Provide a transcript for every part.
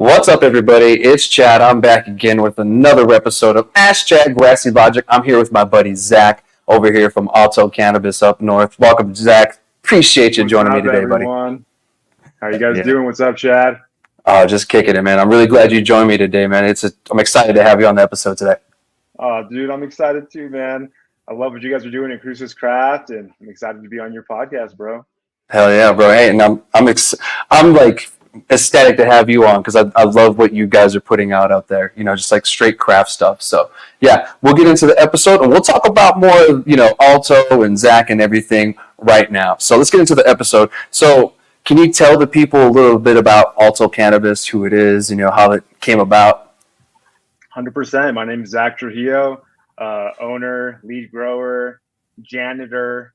What's up, everybody? It's Chad. I'm back again with another episode of Ask Chad Grassy Logic. I'm here with my buddy Zack over here from Alto Cannabis up north. Welcome, Zack. Appreciate you joining me today, everyone? Buddy. How you guys Yeah. doing? What's up, Chad? Oh, just kicking it, man. I'm really glad you joined me today, man. I'm excited to have you on the episode today. Oh, dude, I'm excited too, man. I love what you guys are doing at Cruises Craft, and I'm excited to be on your podcast, bro. Hell yeah, bro. Hey, and I'm like ecstatic to have you on because I love what you guys are putting out there. You know, just like straight craft stuff. So yeah, we'll get into the episode and we'll talk about more, Alto and Zack and everything right now. So let's get into the episode. So can you tell the people a little bit about Alto Cannabis, who it is, how it came about? 100%. My name is Zack Trujillo, owner, lead grower, janitor,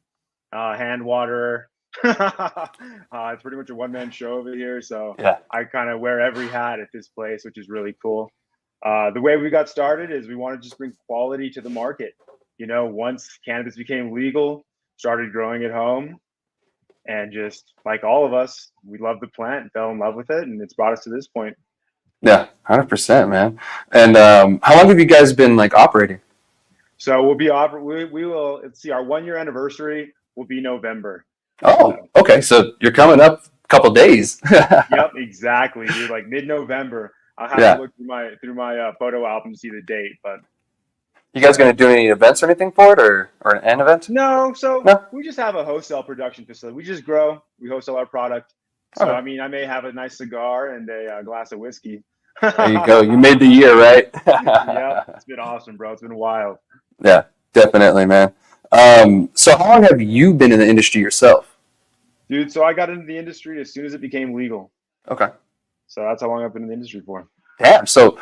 hand waterer. It's pretty much a one-man show over here, so yeah. I kind of wear every hat at this place, which is really cool. The way we got started is we wanted to just bring quality to the market. Once cannabis became legal, started growing at home, and just like all of us, we loved the plant and fell in love with it, and it's brought us to this point. Yeah, 100%, man. And how long have you guys been operating? So we'll be we will, let's see, our 1-year anniversary will be November. Oh, okay. So you're coming up a couple days. Yep, exactly, dude. Like mid-November. I'll have to look through my photo album to see the date. But you guys going to do any events or anything for it, or an event? No. We just have a wholesale production facility. We just grow. We wholesale our product. So I mean, I may have a nice cigar and a glass of whiskey. There you go. You made the year, right? Yeah, it's been awesome, bro. It's been wild. Yeah, definitely, man. So how long have you been in the industry yourself? Dude, so I got into the industry as soon as it became legal. Okay. So that's how long I've been in the industry for. Damn. So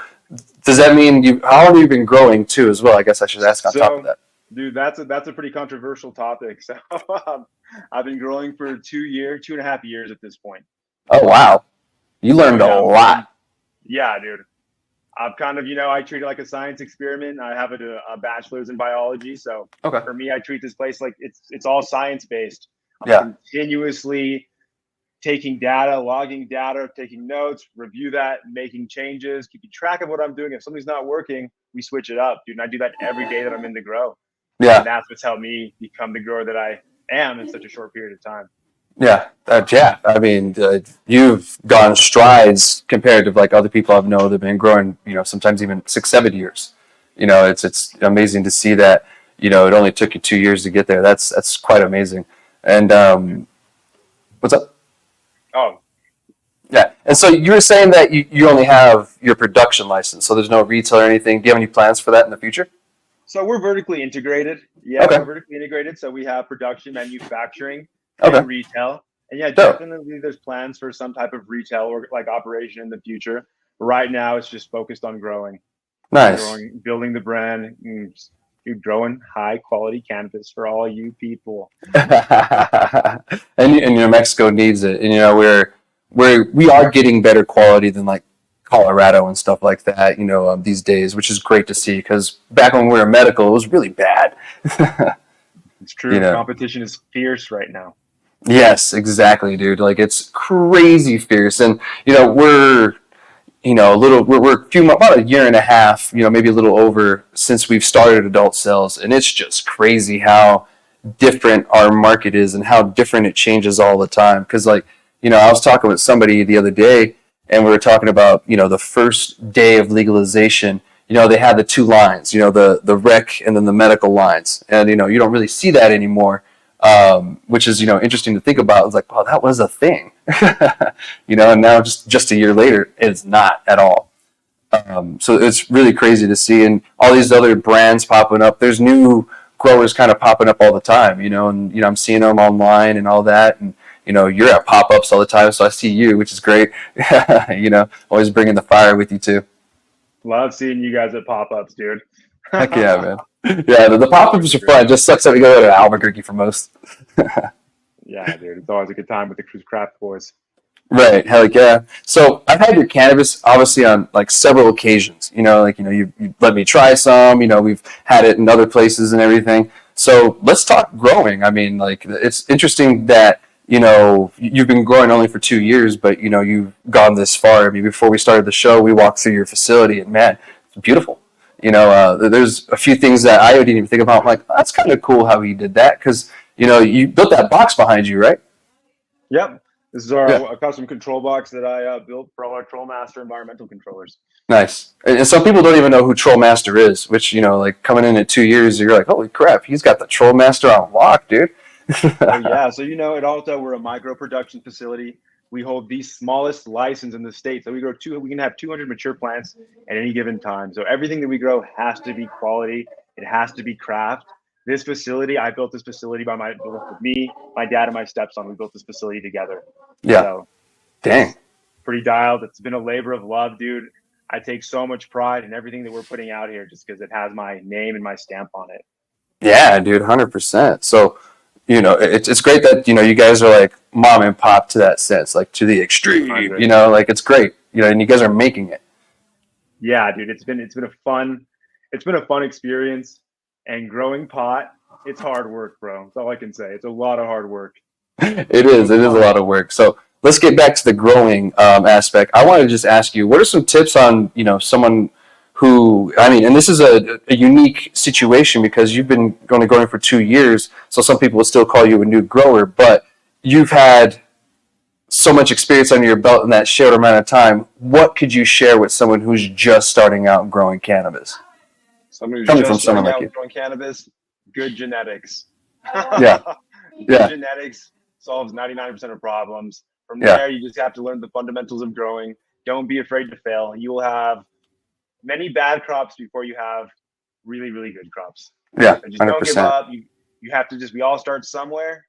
does that mean how long have you been growing too as well? I guess I should ask on top of that. Dude, that's a pretty controversial topic. So I've been growing for 2.5 years at this point. Oh, wow. You learned a lot. Yeah, dude. I've kind of, I treat it like a science experiment. I have a bachelor's in biology. So for me, I treat this place like it's all science-based. I'm continuously taking data, logging data, taking notes, review that, making changes, keeping track of what I'm doing. If something's not working, we switch it up, dude. And I do that every day that I'm in the grow. Yeah. And that's what's helped me become the grower that I am in such a short period of time. Yeah, I mean, you've gone strides compared to other people I've known that have been growing, sometimes even 6-7 years. It's amazing to see that. It only took you 2 years to get there. That's quite amazing. And what's up? Oh, yeah. And so you were saying that you only have your production license, so there's no retail or anything. Do you have any plans for that in the future? So we're vertically integrated. Yeah, we're vertically integrated. So we have production, manufacturing. And retail. And yeah, definitely there's plans for some type of retail or operation in the future. Right now it's just focused on growing. Nice. Building the brand, growing high quality cannabis for all you people. and New Mexico needs it. And we are getting better quality than Colorado and stuff like that, these days, which is great to see because back when we were medical, it was really bad. It's true. Competition is fierce right now. Yes, exactly, dude. It's crazy fierce, and we're about a year and a half, maybe a little over since we've started adult sales, and it's just crazy how different our market is and how different it changes all the time. Because I was talking with somebody the other day, and we were talking about the first day of legalization. They had the two lines, the rec and then the medical lines, and you don't really see that anymore. Which is, interesting to think about. It's wow, that was a thing, and now just a year later, it's not at all. So it's really crazy to see, and all these other brands popping up. There's new growers kind of popping up all the time, and I'm seeing them online and all that, and you're at pop-ups all the time, so I see you, which is great. Always bringing the fire with you too. Love seeing you guys at pop-ups, dude. Heck yeah, man. Yeah, the pop-ups are fun. It just sucks that we go to Albuquerque for most. Yeah, dude. It's always a good time with the Cruise Craft boys. Right. Hell yeah. So I've had your cannabis obviously on several occasions. You let me try some. We've had it in other places and everything. So let's talk growing. I mean, it's interesting that you know, you've been growing only for 2 years, but you know, you've gone this far. I mean, before we started the show, we walked through your facility, and man, it's beautiful. You know, there's a few things that I didn't even think about. I'm like, that's kind of cool how he did that, because you know, you built that box behind you, right? Yep. This is Yeah. a custom control box that I built for all our Trollmaster environmental controllers. Nice. And some people don't even know who Troll Master is, which, you know, like coming in at 2 years, you're like, holy crap, he's got the Troll Master on lock, dude. Oh yeah. So you know, at Alto, we're a micro production facility. We hold the smallest license in the state. So we can have 200 mature plants at any given time. So everything that we grow has to be quality. It has to be craft. This facility, I built this facility with me, my dad, and my stepson. We built this facility together. Yeah. So Dang. it's pretty dialed. It's been a labor of love, dude. I take so much pride in everything that we're putting out here just because it has my name and my stamp on it. Yeah, dude, 100%. So, you know, it's great that, you know, you guys are like mom and pop to that sense, like to the extreme, 100. you know, like it's great, you know, and you guys are making it. Yeah, dude, it's been a fun experience. And growing pot, it's hard work, bro. That's all I can say. It's a lot of hard work. It is a lot of work. So let's get back to the growing aspect. I want to just ask you, what are some tips on, you know, someone who, I mean, and this is a unique situation because you've been only growing for 2 years, so some people would still call you a new grower, but you've had so much experience under your belt in that short amount of time. What could you share with someone who's just starting out growing cannabis? Someone who's Coming from just someone starting like out you. growing cannabis, good genetics. Yeah, Good yeah, genetics solves 99% of problems. From yeah, there, you just have to learn the fundamentals of growing. Don't be afraid to fail. You will have many bad crops before you have really, really good crops. yeah, So just don't give 100%. up. You have to we all start somewhere.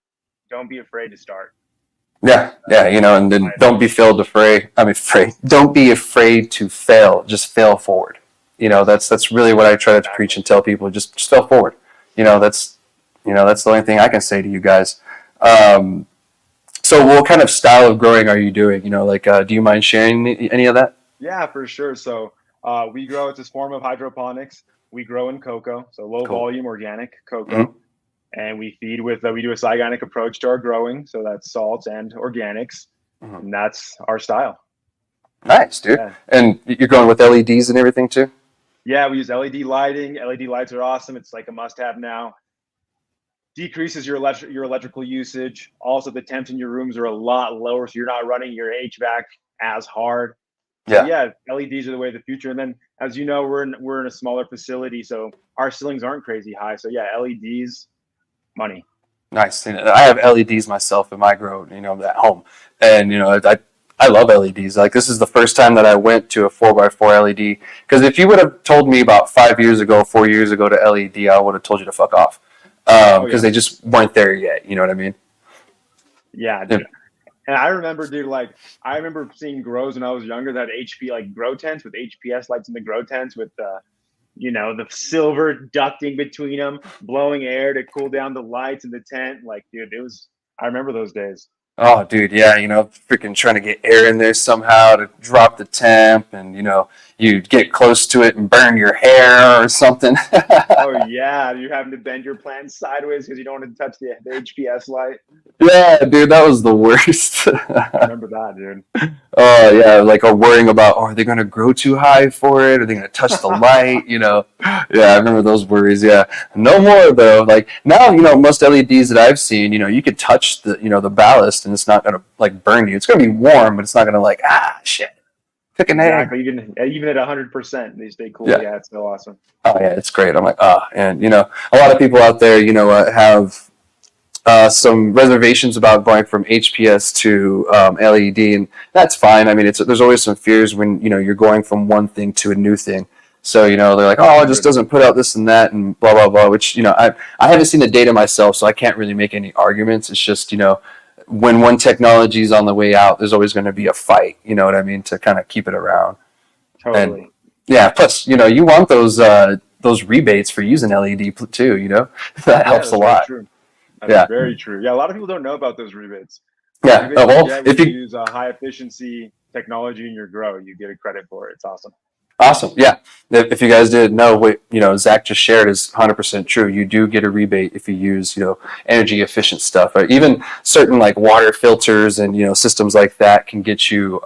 Don't be afraid to start. Yeah, yeah, you know, and My then don't be advice. filled afraid. I mean, afraid. Don't be afraid to fail. Just fail forward. You know, that's really what I try to preach Exactly. and tell people. Just fail forward. You know, that's the only thing I can say to you guys. So, what kind of style of growing are you doing? You know, like, do you mind sharing any of that? Yeah, for sure. So we grow. It's this form of hydroponics. We grow in cocoa, so low Cool. volume organic Mm-hmm. cocoa, and we feed with we do a cyganic approach to our growing. So that's salts and organics, Mm-hmm. and that's our style. Nice, dude. Yeah, And you're going with LEDs and everything too. yeah. We use LED lighting. LED lights are awesome. It's like a must-have now. Decreases your electrical usage. Also, the temps in your rooms are a lot lower, so you're not running your HVAC as hard. So Yeah. yeah, LEDs are the way of the future. And then, as you know, we're in a smaller facility, so our ceilings aren't crazy high. So yeah, LEDs, money. Nice. And I have LEDs myself in my grow, you know, at home, and you know, I love LEDs. Like this is the first time that I went to a 4x4 LED. Because if you would have told me about 5 years ago, 4 years ago to LED, I would have told you to fuck off. Oh Because yeah, they just weren't there yet. You know what I mean? yeah, Yeah. dude. And I remember, dude, like I remember seeing grows when I was younger that HP like grow tents with HPS lights in the grow tents with the silver ducting between them, blowing air to cool down the lights in the tent. Like, dude, it was. I remember those days. Oh, dude, yeah, you know, freaking trying to get air in there somehow to drop the temp, and you know, you get close to it and burn your hair or something. Oh yeah, you're having to bend your plant sideways because you don't want to touch the HPS light. Yeah, dude, that was the worst. I remember that, dude. Oh yeah, like or worrying about, oh, are they going to grow too high for it? Are they going to touch the light? You know, yeah, I remember those worries. Yeah, no more though. Like now, you know, most LEDs that I've seen, you know, you could touch the ballast and it's not going to like burn you. It's going to be warm, but it's not going to like shit, picking hair. Exactly. Even at 100%, they stay cool. Yeah. Yeah, it's so awesome. Oh yeah, it's great. I'm like, and you know, a lot of people out there, you know, have some reservations about going from HPS to LED, and that's fine. I mean, there's always some fears when you know you're going from one thing to a new thing. So you know they're like, oh, it just 100. doesn't put out this and that and blah blah blah. Which you know I haven't seen the data myself, so I can't really make any arguments. It's just you know when one technology is on the way out, there's always going to be a fight. You know what I mean to kind of keep it around. And Totally. yeah, plus you know you want those rebates for using LED too. You know that Yeah, helps a that's very lot. true. That's Yeah. very true. Yeah, a lot of people don't know about those rebates. The Yeah. rebates you Well, get when if you you use a high efficiency technology in your grow, you get a credit for it. It's awesome. Awesome. Yeah. If you guys didn't know, what Zach just shared is 100% true. You do get a rebate if you use energy efficient stuff, or even certain like water filters and systems like that can get you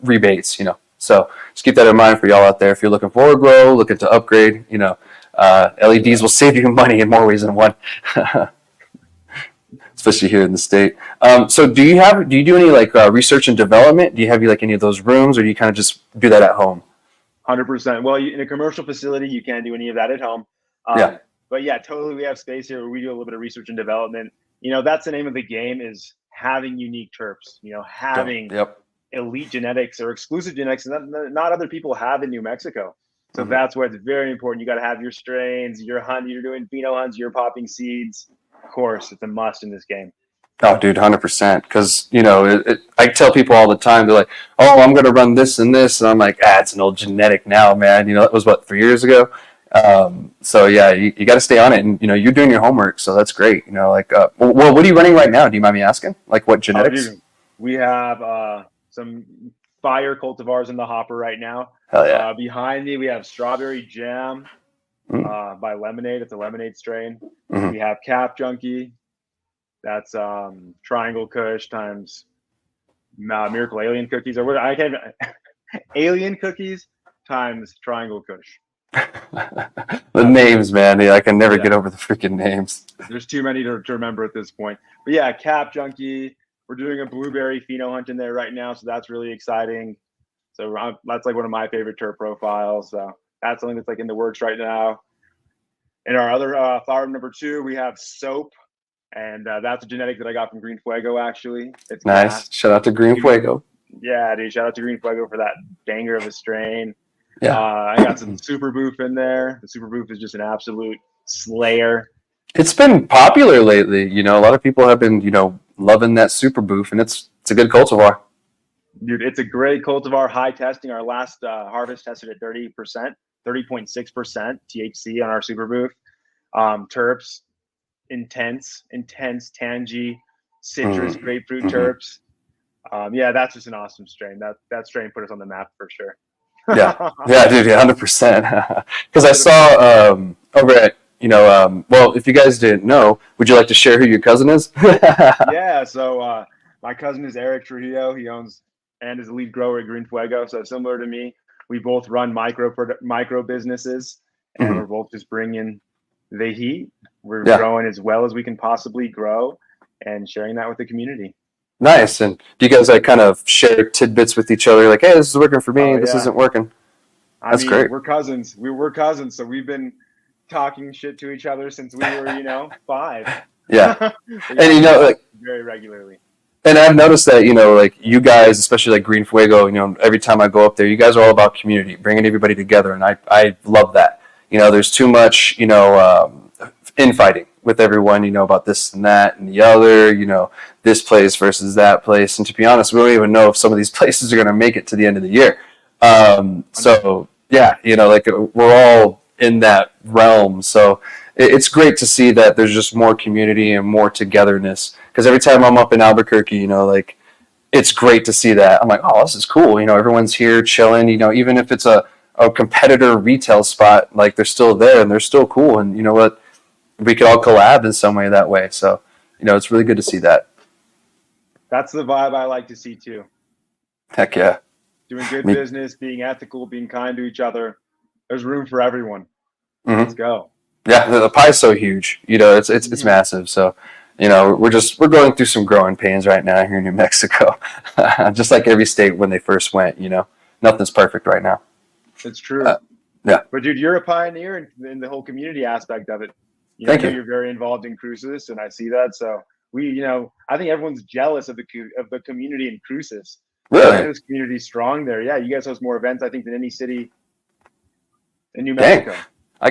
rebates. So just keep that in mind for y'all out there. If you're looking for a grow, looking to upgrade, LEDs will save you money in more ways than one. Especially here in the state. So do you do any like research and development? Do you have like any of those rooms, or do you kind of just do that at home? 100%. Well, in a commercial facility, you can't do any of that at home. Yeah. But yeah, totally. We have space here where we do a little bit of research and development. That's the name of the game, is having unique terps, having Yep. elite genetics or exclusive genetics that not other people have in New Mexico. So that's why it's very important. You got to have your strains, your hunt, you're doing pheno hunts, you're popping seeds. Of course, it's a must in this game. Oh, dude, 100%. Because I tell people all the time, they're like, "Oh, I'm going to run this and this," and I'm like, it's an old genetic now, man. That was what, 3 years ago. So yeah, you got to stay on it, and you're doing your homework, so that's great. Well, what are you running right now? Do you mind me asking? Like, what genetics? We have some fire cultivars in the hopper right now. Hell yeah! Behind me, we have Strawberry Jam by Lemonade. It's a lemonade strain. Mm-hmm. We have Cap Junkie. That's Triangle Kush times Miracle Alien Cookies, or what I can't. Alien Cookies times Triangle Kush. The names, man. I can never get over the freaking names. There's too many to remember at this point. But yeah, Cap Junkie. We're doing a blueberry pheno hunt in there right now, so that's really exciting. So that's like one of my favorite terp profiles. So that's something that's like in the works right now. In our other flower number 2, we have Soap. And that's a genetic that I got from Green Fuego, actually. It's nice. gas. Shout out to Green Fuego. Yeah, dude. Shout out to Green Fuego for that banger of a strain. Yeah. I got some Super Boof in there. The Super Boof is just an absolute slayer. It's been popular lately. A lot of people have been, loving that Super Boof, and it's a good cultivar. Dude, it's a great cultivar. High testing. Our last harvest tested at 30%, 30.6% THC on our Super Boof. Terps. Intense tangy citrus grapefruit terps. Yeah, that's just an awesome strain. That strain put us on the map for sure. yeah, dude, 100%. Because I saw over at well, if you guys didn't know, would you like to share who your cousin is? Yeah, so my cousin is Eric Trujillo. He owns and is a lead grower at Green Fuego. So similar to me, we both run micro businesses, and we're both just bringing the heat. We're growing as well as we can possibly grow and sharing that with the community. Nice. And do you guys like kind of share tidbits with each other? Like, hey, this is working for me. This isn't working. That's great. We're cousins. We're cousins. So we've been talking shit to each other since we were, 5. Yeah. And, like very regularly. And I've noticed that, like you guys, especially like Green Fuego, every time I go up there, you guys are all about community, bringing everybody together. And I love that. There's too much, infighting with everyone, about this and that and the other, this place versus that place. And to be honest, we don't even know if some of these places are going to make it to the end of the year. So yeah, like we're all in that realm. So it's great to see that there's just more community and more togetherness. Because every time I'm up in Albuquerque, like it's great to see that. I'm like, oh, this is cool. Everyone's here chilling. Even if it's a competitor retail spot, like they're still there and they're still cool. And you know what? We could all collab in some way that way. So, it's really good to see that. That's the vibe I like to see too. Heck yeah. Doing good business, being ethical, being kind to each other. There's room for everyone. Let's go. Yeah, the pie's so huge. It's massive. So, we're going through some growing pains right now here in New Mexico. Just like every state when they first went, nothing's perfect right now. It's true. Yeah. But dude, you're a pioneer in the whole community aspect of it. Thank you. You're very involved in Cruces, and I see that. So I think everyone's jealous of the community in Cruces. Really? This community strong there. Yeah, you guys host more events, I think, than any city in New Mexico. Dang. I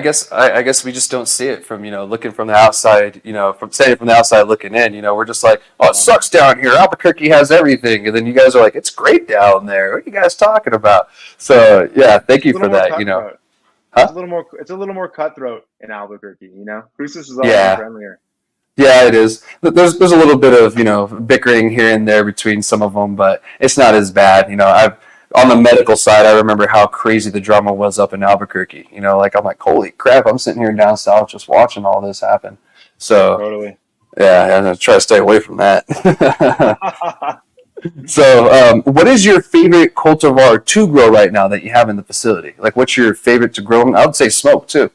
guess we just don't see it from looking from the outside. From standing from the outside looking in. We're just like, oh, it sucks down here. Albuquerque has everything, and then you guys are like, it's great down there. What are you guys talking about? So yeah, thank you for that. It's a little more cutthroat in Albuquerque. Cruces is a lot friendlier. Yeah, it is. There's a little bit of bickering here and there between some of them, but it's not as bad. on the medical side, I remember how crazy the drama was up in Albuquerque. You know, like I'm like, holy crap! I'm sitting here down south just watching all this happen. So Totally. yeah, I try to stay away from that. So, what is your favorite cultivar to grow right now that you have in the facility? Like, what's your favorite to grow? I would say smoke too.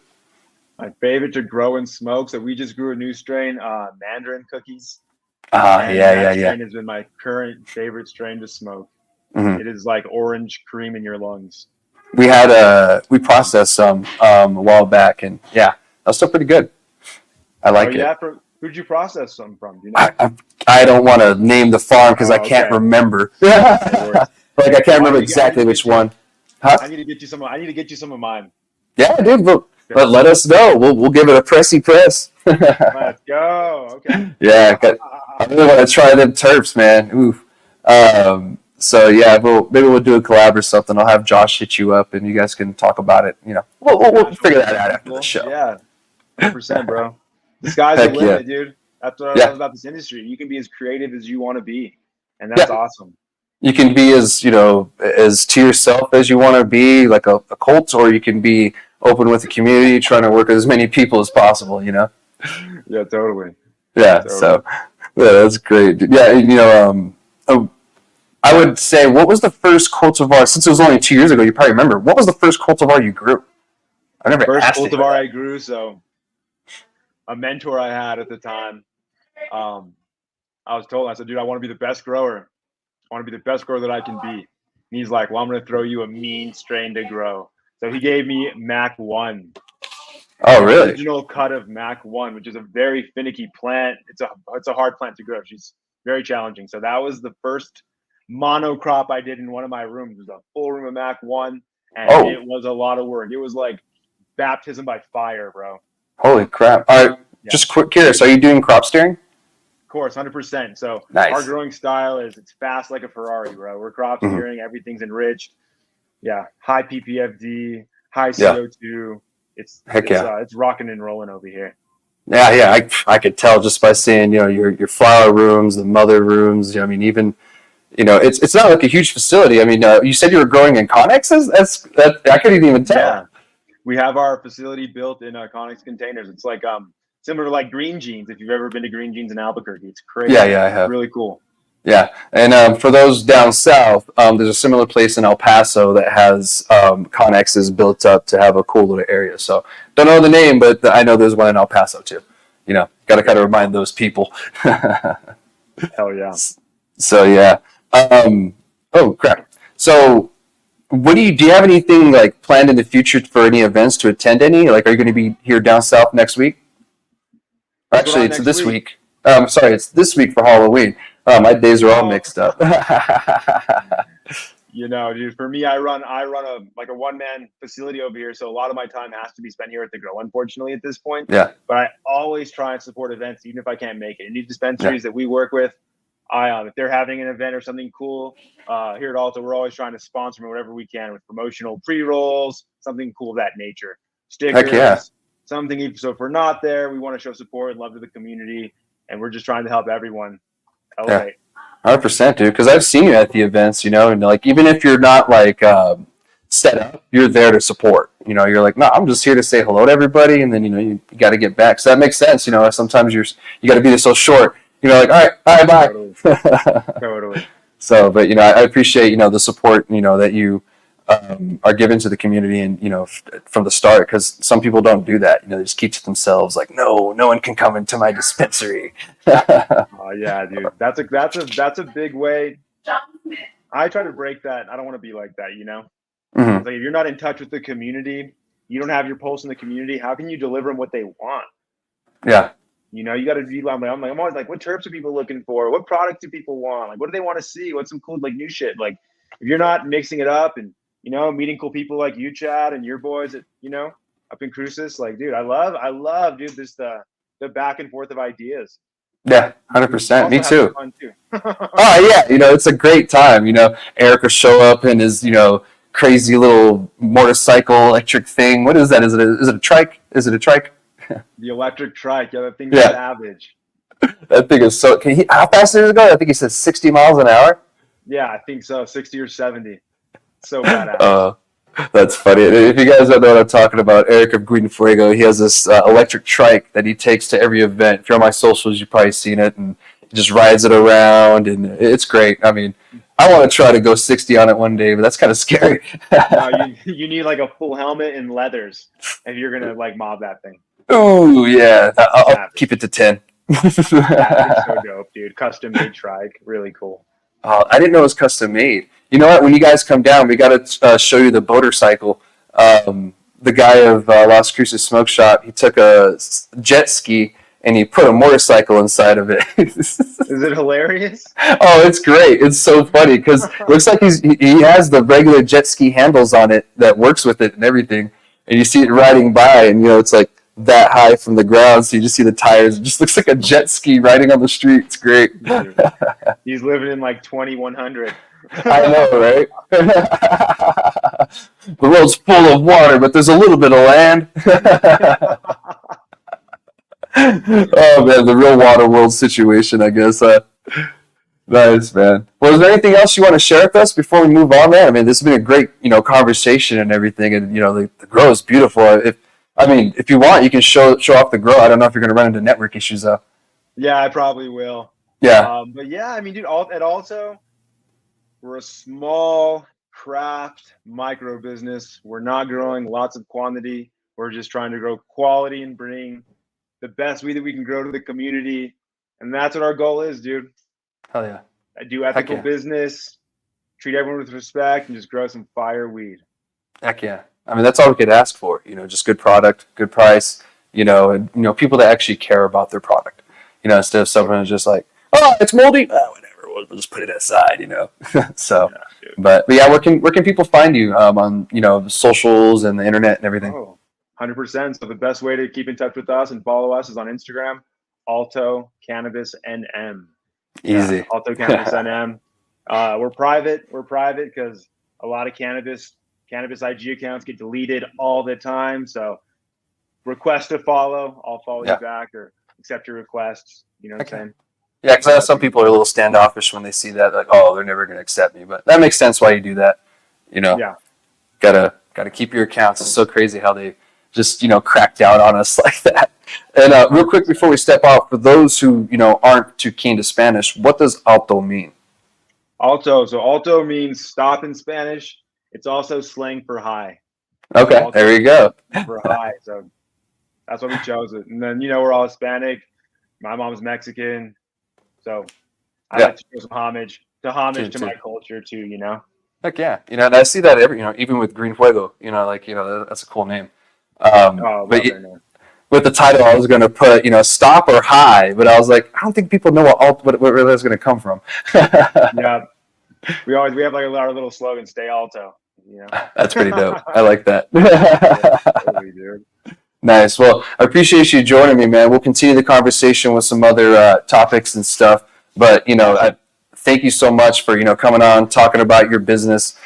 My favorite to grow and smoke. So we just grew a new strain, Mandarin cookies, Ah, and yeah, that yeah, yeah. strain has been my current favorite strain to smoke. Hmm. It is like orange cream in your lungs. We processed some a while back, and yeah, that's still pretty good. I Oh like it. yeah, who'd you process some from? Do you I know? I, I don't want to name the farm because I Oh, can't okay. remember. No Like worries. I can't Well, remember exactly which one. Huh? I need to get you some. I need to get you some of mine. Yeah, dude. Okay. But let us know. We'll give it a pressy press. Let's go. Okay. Yeah, I really want to try them terps, man. Ooh. So yeah, maybe we'll do a collab or something. I'll have Josh hit you up, and you guys can talk about it. You know, we'll figure that out after the show. Yeah, 100%, bro. The sky's the Heck yeah, limit, dude. That's what I love yeah, about this industry. You can be as creative as you want to be, and that's yeah. awesome. You can be as as to yourself as you want to be, like a cult, or you can be open with the community, trying to work with as many people as possible. You know. Yeah, totally. Yeah. Totally. So yeah, that's great. Yeah, I would say, what was the first cultivar? Since it was only 2 years ago, you probably remember. What was the first cultivar you grew? I never First asked cultivar anybody I grew. So a mentor I had at the time, um, I was told, I said, dude, I want to be the best grower. I want to be the best grower that I can be. And he's like, well, I'm going to throw you a mean strain to grow. So he gave me Mac 1. that. Oh, The really? original cut of Mac 1, which is a very finicky plant. It's a hard plant to grow. She's very challenging. So that was the first monocrop I did in one of my rooms. It was a full room of Mac 1, and Oh, it was a lot of work. It was like baptism by fire, bro. holy crap! All right, Yeah, just quick curious. Are you doing crop steering? of course, 100%. So our Nice. growing style is it's fast like a Ferrari, bro. We're crop Hmm. steering. Everything's enriched. Yeah, high PPFD, high Yeah. CO2. It's Heck it's yeah. uh, it's rocking and rolling over here. Yeah, yeah. I could tell just by seeing your flower rooms, the mother rooms. I mean, even it's not like a huge facility. I mean, you said you were growing in connexes. That I couldn't even tell. Yeah, we have our facility built in Conex containers. It's like similar to like Green Jeans. If you've ever been to Green Jeans in Albuquerque, it's Yeah, crazy. yeah, I It's have. really cool. Yeah, and for those down south, there's a similar place in El Paso that has connexes built up to have a cool little area. So don't know the name, but I know there's one in El Paso too. Got to kind of Yeah, remind those people. hell yeah. So yeah. Oh crap. So do you have anything like planned in the future for any events to attend any? Like, are you going to be here down south next week? What's going Actually, on it's next this week? week. Sorry, it's this week for Halloween. My days are all Oh, mixed up. dude. For me, I run a one man facility over here, so a lot of my time has to be spent here at the grow. Unfortunately, at this point, Yeah, but I always try and support events, even if I can't make it. And these yeah, dispensaries that we work with, if they're having an event or something cool here at Alto, we're always trying to sponsor them whatever we can with promotional pre rolls, something cool of that nature, heck yeah, stickers, something. So if we're not there, we want to show support and love to the community, and we're just trying to help everyone yeah, elevate. 100%, dude. Because I've seen you at the events, and like even if you're not like set up, you're there to support. You're like, no, I'm just here to say hello to everybody, and then you got to get back. So that makes sense. Sometimes you got to be so short. Like, all right, Totally, bye. totally. So, but I appreciate the support that you are given to the community, and from the start, because some people don't do that. They just keep to themselves. Like, no one can come into my dispensary. Oh yeah, dude. That's a big way. I try to break that. I don't want to be like that. Hmm. It's like if you're not in touch with the community, you don't have your pulse in the community. How can you deliver them what they want? Yeah, You got to be. I'm always like, what terps are people looking for? What product do people want? Like, what do they want to see? What's some cool like new shit? Like, if you're not mixing it up and meeting cool people like you, Chad, and your boys at up in Cruces, like, dude, I love, dude, this the back and forth of ideas. yeah, I'm 100%. Me also having too. fun too. Oh yeah, it's a great time. Eric will show up in his crazy little motorcycle electric thing. What is that? Is it a trike? Is it a trike? The electric trike, yeah, that thing's Yeah, savage. that thing is so. How fast did it go? I think he said 60 miles an hour. Yeah, I think so, 60 or 70. So badass. That's funny. If you guys don't know what I'm talking about, Eric of Green Fuego, he has this electric trike that he takes to every event. If you're on my socials, you've probably seen it, and he just rides it around, and it's great. I mean, I want to try to go 60 on it one day, but that's kind of scary. No, you need like a full helmet and leathers if you're gonna like mob that thing. Ooh, yeah. I'll Savage. keep it to 10. That thing's so dope, dude. Custom made trike, really cool. I didn't know it was custom made. You know what? When you guys come down, we got to show you the motorcycle. The guy of Las Cruces Smoke Shop, he took a jet ski and he put a motorcycle inside of it. Is it hilarious? Oh, it's great. It's so funny because it looks like he has the regular jet ski handles on it that works with it and everything. And you see it riding by, and it's like that high from the ground, so you just see the tires. It just looks like a jet ski riding on the street. It's great. Dude, he's living in like 2100. I know, right? The road's full of water, but there's a little bit of land. Oh man, the real water world situation, I guess. Nice, man. Well, is there anything else you want to share with us before we move on, man? I mean, this has been a great, conversation and everything, and the grow is beautiful. If you want, you can show off the grow. I don't know if you're going to run into network issues though. Yeah, I probably will. Yeah. But yeah, I mean, dude, at Alto, we're a small craft micro business. We're not growing lots of quantity. We're just trying to grow quality and bring the best weed that we can grow to the community. And that's what our goal is, dude. Hell yeah. I do ethical business, treat everyone with respect, and just grow some fire weed. Heck yeah. I mean, that's all we could ask for, just good product, good price, and, people that actually care about their product, instead of someone who's just like, oh, it's moldy. Oh, whatever. We'll just put it aside, So, yeah, but yeah, where can people find you on, the socials and the internet and everything? Oh, 100%. So the best way to keep in touch with us and follow us is on Instagram, altocannabisnm. Easy. Yeah, altocannabisnm. We're private. We're private because a lot of cannabis IG accounts get deleted all the time. So request to follow. I'll follow you back or accept your requests. You know what I'm saying? Yeah, because I know some people are a little standoffish when they see that, like, oh, they're never going to accept me. But that makes sense why you do that. Yeah. Gotta keep your accounts. It's so crazy how they just crack down on us like that. And real quick before we step off, for those who aren't too keen to Spanish, what does alto mean? Alto. So alto means stop in Spanish. It's also slang for high. Okay, so there you go. For high. So that's why we chose it. And then we're all Hispanic. My mom's Mexican. So I like to show some homage to my culture too, Heck yeah. And I see that even with Green Fuego, that's a cool name. But with the title, I was going to put, stop or high, but I was like, I don't think people know where that's going to come from. Yeah. We have like our little slogan, stay alto. That's pretty dope. I like that. Totally, dude. Nice. Well, I appreciate you joining me, man. We'll continue the conversation with some other topics and stuff. But, I thank you so much for, coming on, talking about your business,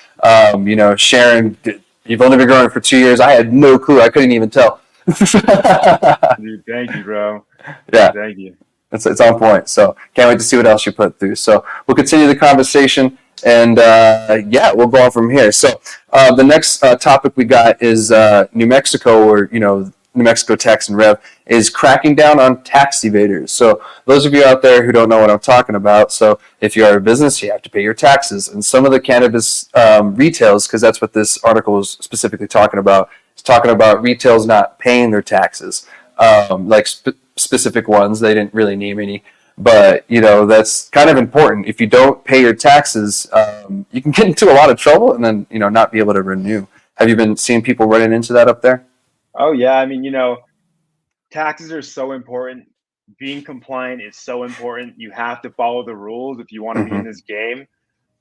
sharing. You've only been growing for 2 years. I had no clue. I couldn't even tell. Dude, thank you, bro. Yeah. Thank you. It's on point. So can't wait to see what else you put through. So we'll continue the conversation. And we'll go on from here. So the next topic we got is New Mexico, or New Mexico Tax and Rev is cracking down on tax evaders. So those of you out there who don't know what I'm talking about, so if you are a business, you have to pay your taxes. And some of the cannabis retails, because that's what this article is specifically talking about, it's talking about retails not paying their taxes, like specific ones. They didn't really name any. But, that's kind of important. If you don't pay your taxes, you can get into a lot of trouble and then, not be able to renew. Have you been seeing people running into that up there? Oh, yeah. I mean, taxes are so important. Being compliant is so important. You have to follow the rules if you want to be in this game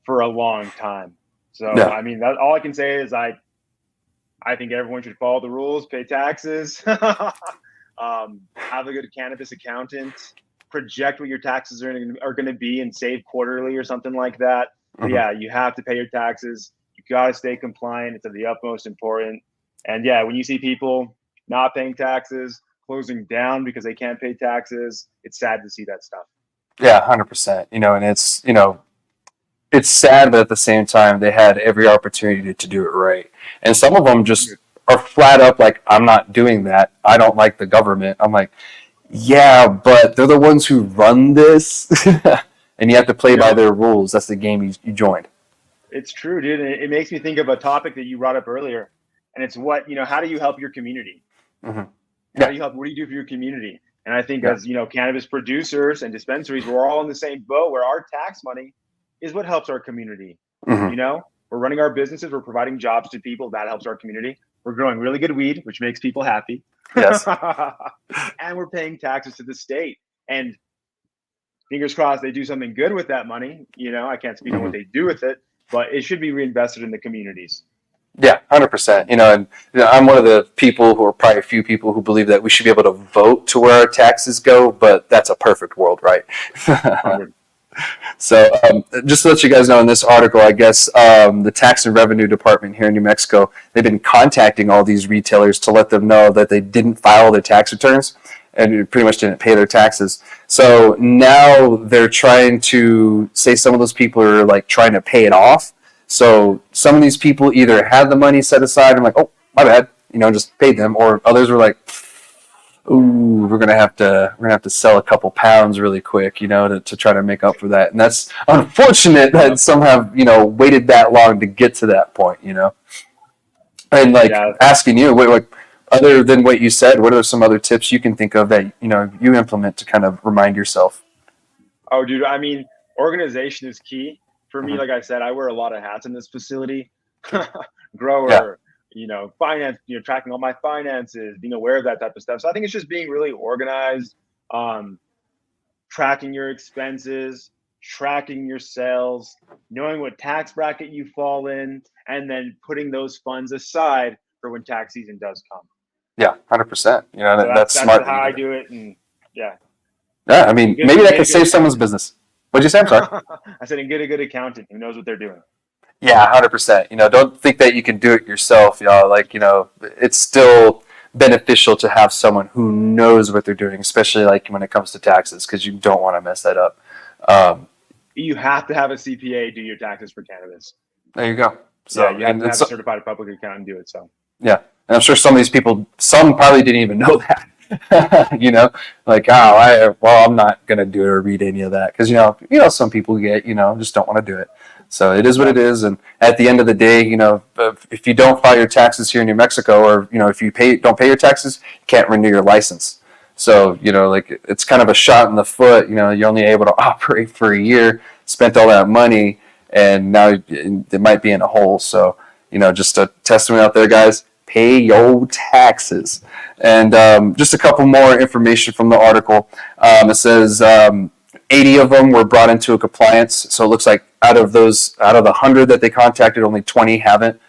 for a long time. So, I mean, all I can say is I think everyone should follow the rules, pay taxes, have a good cannabis accountant, project what your taxes are going to be and save quarterly or something like that. But yeah, you have to pay your taxes. You got to stay compliant. It's of the utmost important. And yeah, when you see people not paying taxes, closing down because they can't pay taxes, it's sad to see that stuff. Yeah, 100%. And it's, it's sad, but at the same time, they had every opportunity to do it right. And some of them just are flat up like, I'm not doing that. I don't like the government. I'm like, yeah, but they're the ones who run this, and you have to play by their rules. That's the game you joined. It's true, dude. And it makes me think of a topic that you brought up earlier, and it's what, how do you help your community? Mm-hmm. How do you help? What do you do for your community? And I think as cannabis producers and dispensaries, we're all in the same boat where our tax money is what helps our community. Mm-hmm. We're running our businesses, we're providing jobs to people, that helps our community. We're growing really good weed, which makes people happy. Yes. And we're paying taxes to the state. And fingers crossed they do something good with that money. I can't speak on what they do with it, but it should be reinvested in the communities. Yeah, 100%. And I'm one of the people who are probably a few people who believe that we should be able to vote to where our taxes go, but that's a perfect world, right? So just to let you guys know, in this article, I guess the Tax and Revenue Department here in New Mexico, they've been contacting all these retailers to let them know that they didn't file their tax returns and pretty much didn't pay their taxes. So now they're trying to say some of those people are like trying to pay it off. So some of these people either had the money set aside and like, oh, my bad, just paid them, or others were like, ooh, we're gonna have to sell a couple pounds really quick, to try to make up for that. And that's unfortunate that some have, waited that long to get to that point, And asking you, what, other than what you said, what are some other tips you can think of that you implement to kind of remind yourself? Oh, dude, I mean, organization is key. For me, like I said, I wear a lot of hats in this facility. Grower, finance, tracking all my finances, being aware of that type of stuff. So I think it's just being really organized, tracking your expenses, tracking your sales, knowing what tax bracket you fall in, and then putting those funds aside for when tax season does come. Yeah, 100%. So that's smart. How I do it, and yeah, I mean, maybe that could save someone's business. What'd you say? I'm sorry. I said, and get a good accountant who knows what they're doing. Yeah, 100%. Don't think that you can do it yourself, y'all. It's still beneficial to have someone who knows what they're doing, especially when it comes to taxes, because you don't want to mess that up. You have to have a CPA do your taxes for cannabis. There you go. So you have to have a certified public accountant do it. So yeah, and I'm sure some of these people, some probably didn't even know that. I'm not gonna do it or read any of that because some people just don't want to do it. So it is what it is, and at the end of the day, if you don't file your taxes here in New Mexico, or if you don't pay your taxes, you can't renew your license. So it's kind of a shot in the foot. You're only able to operate for a year, spent all that money, and now it might be in a hole. So just a testament out there, guys. Pay your taxes. And just a couple more information from the article. It says 80 of them were brought into a compliance. So it looks like out of the 100 that they contacted, only 20 haven't.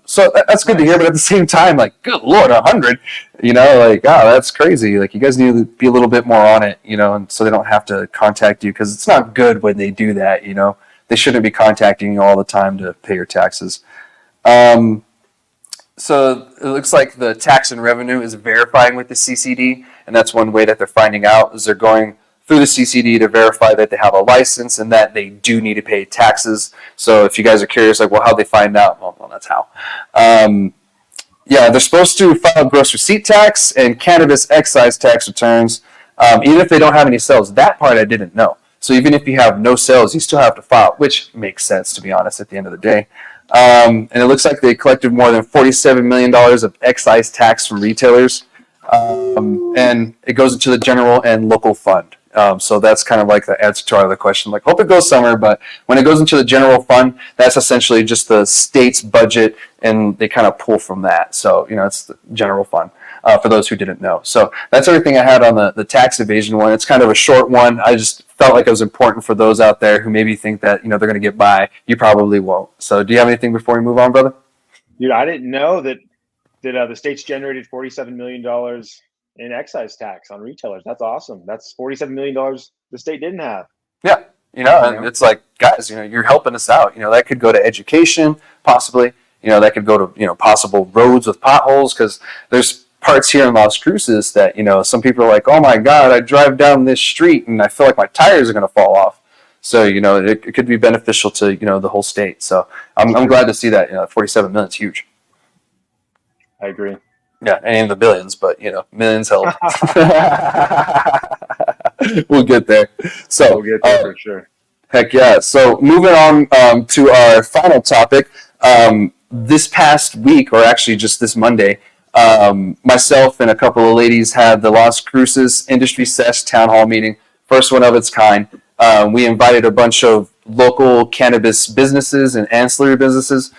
So that's good to hear. But at the same time, good Lord, 100, that's crazy. You guys need to be a little bit more on it, and so they don't have to contact you, because it's not good when they do that. They shouldn't be contacting you all the time to pay your taxes. So it looks like the Tax and Revenue is verifying with the CCD, and that's one way that they're finding out, is they're going through the CCD to verify that they have a license and that they do need to pay taxes. So if you guys are curious, how'd they find out? Well, that's how. They're supposed to file gross receipt tax and cannabis excise tax returns, even if they don't have any sales. That part I didn't know. So even if you have no sales, you still have to file, which makes sense, to be honest, at the end of the day. And it looks like they collected more than $47 million of excise tax from retailers. And it goes into the general and local fund. So that's kind of like the answer to our other question. Hope it goes somewhere, but when it goes into the general fund, that's essentially just the state's budget, and they kind of pull from that. So, it's the general fund, for those who didn't know. So that's everything I had on the tax evasion one. It's kind of a short one. I just felt like it was important for those out there who maybe think that, they're going to get by. You probably won't. So do you have anything before we move on, brother? Dude, I didn't know that the state's generated $47 million in excise tax on retailers. That's awesome. That's $47 million the state didn't have. Yeah. And it's like, guys, you're helping us out. That could go to education, possibly. That could go to, possible roads with potholes, because there's parts here in Las Cruces that, some people are like, oh my God, I drive down this street and I feel like my tires are going to fall off. So, it could be beneficial to, the whole state. So I'm glad to see that, 47 million is huge. I agree. Yeah, and in the billions, but millions help. We'll get there. So We'll get there for sure. heck yeah. So moving on to our final topic. This past week, or actually just this Monday, myself and a couple of ladies had the Las Cruces Industry Sesh Town Hall meeting, first one of its kind. We invited a bunch of local cannabis businesses and ancillary businesses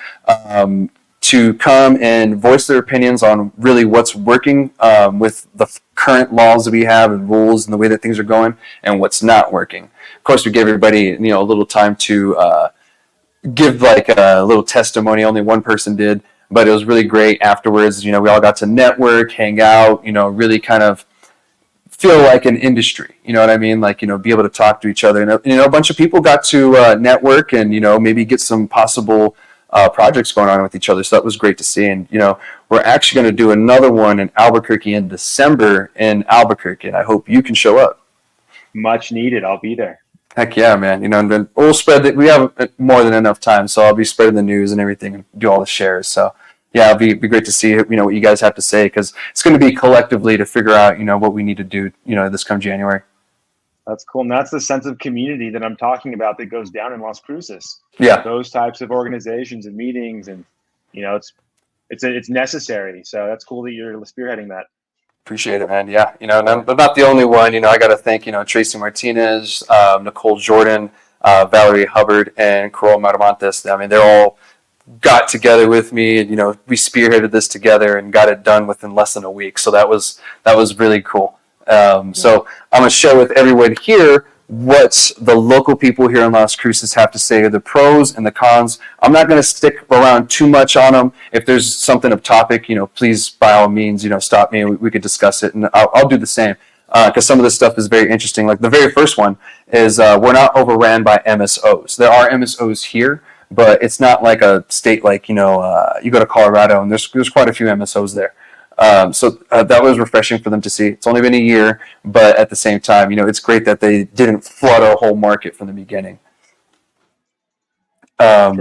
to come and voice their opinions on really what's working with the current laws that we have and rules and the way that things are going, and what's not working. Of course, we gave everybody a little time to give like a little testimony. Only one person did, but it was really great afterwards. We all got to network, hang out, really kind of feel like an industry, you know what I mean? Like, be able to talk to each other. And, a bunch of people got to network and, maybe get some possible projects going on with each other. So that was great to see. And, we're actually going to do another one in Albuquerque in December in Albuquerque. And I hope you can show up. Much needed. I'll be there. Heck yeah, man. And then we'll spread it. We have more than enough time. So I'll be spreading the news and everything and do all the shares. So yeah, it'll be great to see, what you guys have to say, because it's going to be collectively to figure out, what we need to do, this come January. That's cool. And that's the sense of community that I'm talking about that goes down in Las Cruces. Yeah. Those types of organizations and meetings, and, it's necessary. So that's cool that you're spearheading that. Appreciate it, man. Yeah. And I'm not the only one. I got to thank, Tracy Martinez, Nicole Jordan, Valerie Hubbard, and Coral Maramontes. I mean, they're all got together with me, and we spearheaded this together and got it done within less than a week. So that was really cool. So I'm going to share with everyone here what the local people here in Las Cruces have to say, the pros and the cons. I'm not going to stick around too much on them. If there's something of topic, please by all means, stop me and we could discuss it, and I'll do the same. Because some of this stuff is very interesting. Like the very first one is we're not overran by MSOs. There are MSOs here, but it's not like a state like, you go to Colorado and there's quite a few MSOs there. So that was refreshing for them to see. It's only been a year, but at the same time, it's great that they didn't flood our whole market from the beginning. Yeah.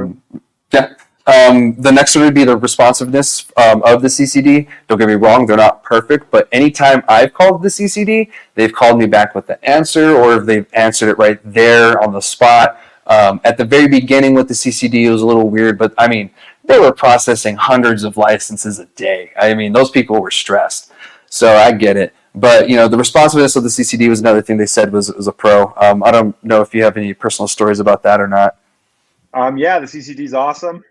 The next one would be the responsiveness of the CCD. Don't get me wrong, they're not perfect, but anytime I've called the CCD, they've called me back with the answer, or if they've answered it right there on the spot. At the very beginning with the CCD, it was a little weird, but I mean, they were processing hundreds of licenses a day. I mean, those people were stressed. So I get it. But, the responsiveness of the CCD was another thing they said was a pro. I don't know if you have any personal stories about that or not. Yeah, the CCD is awesome.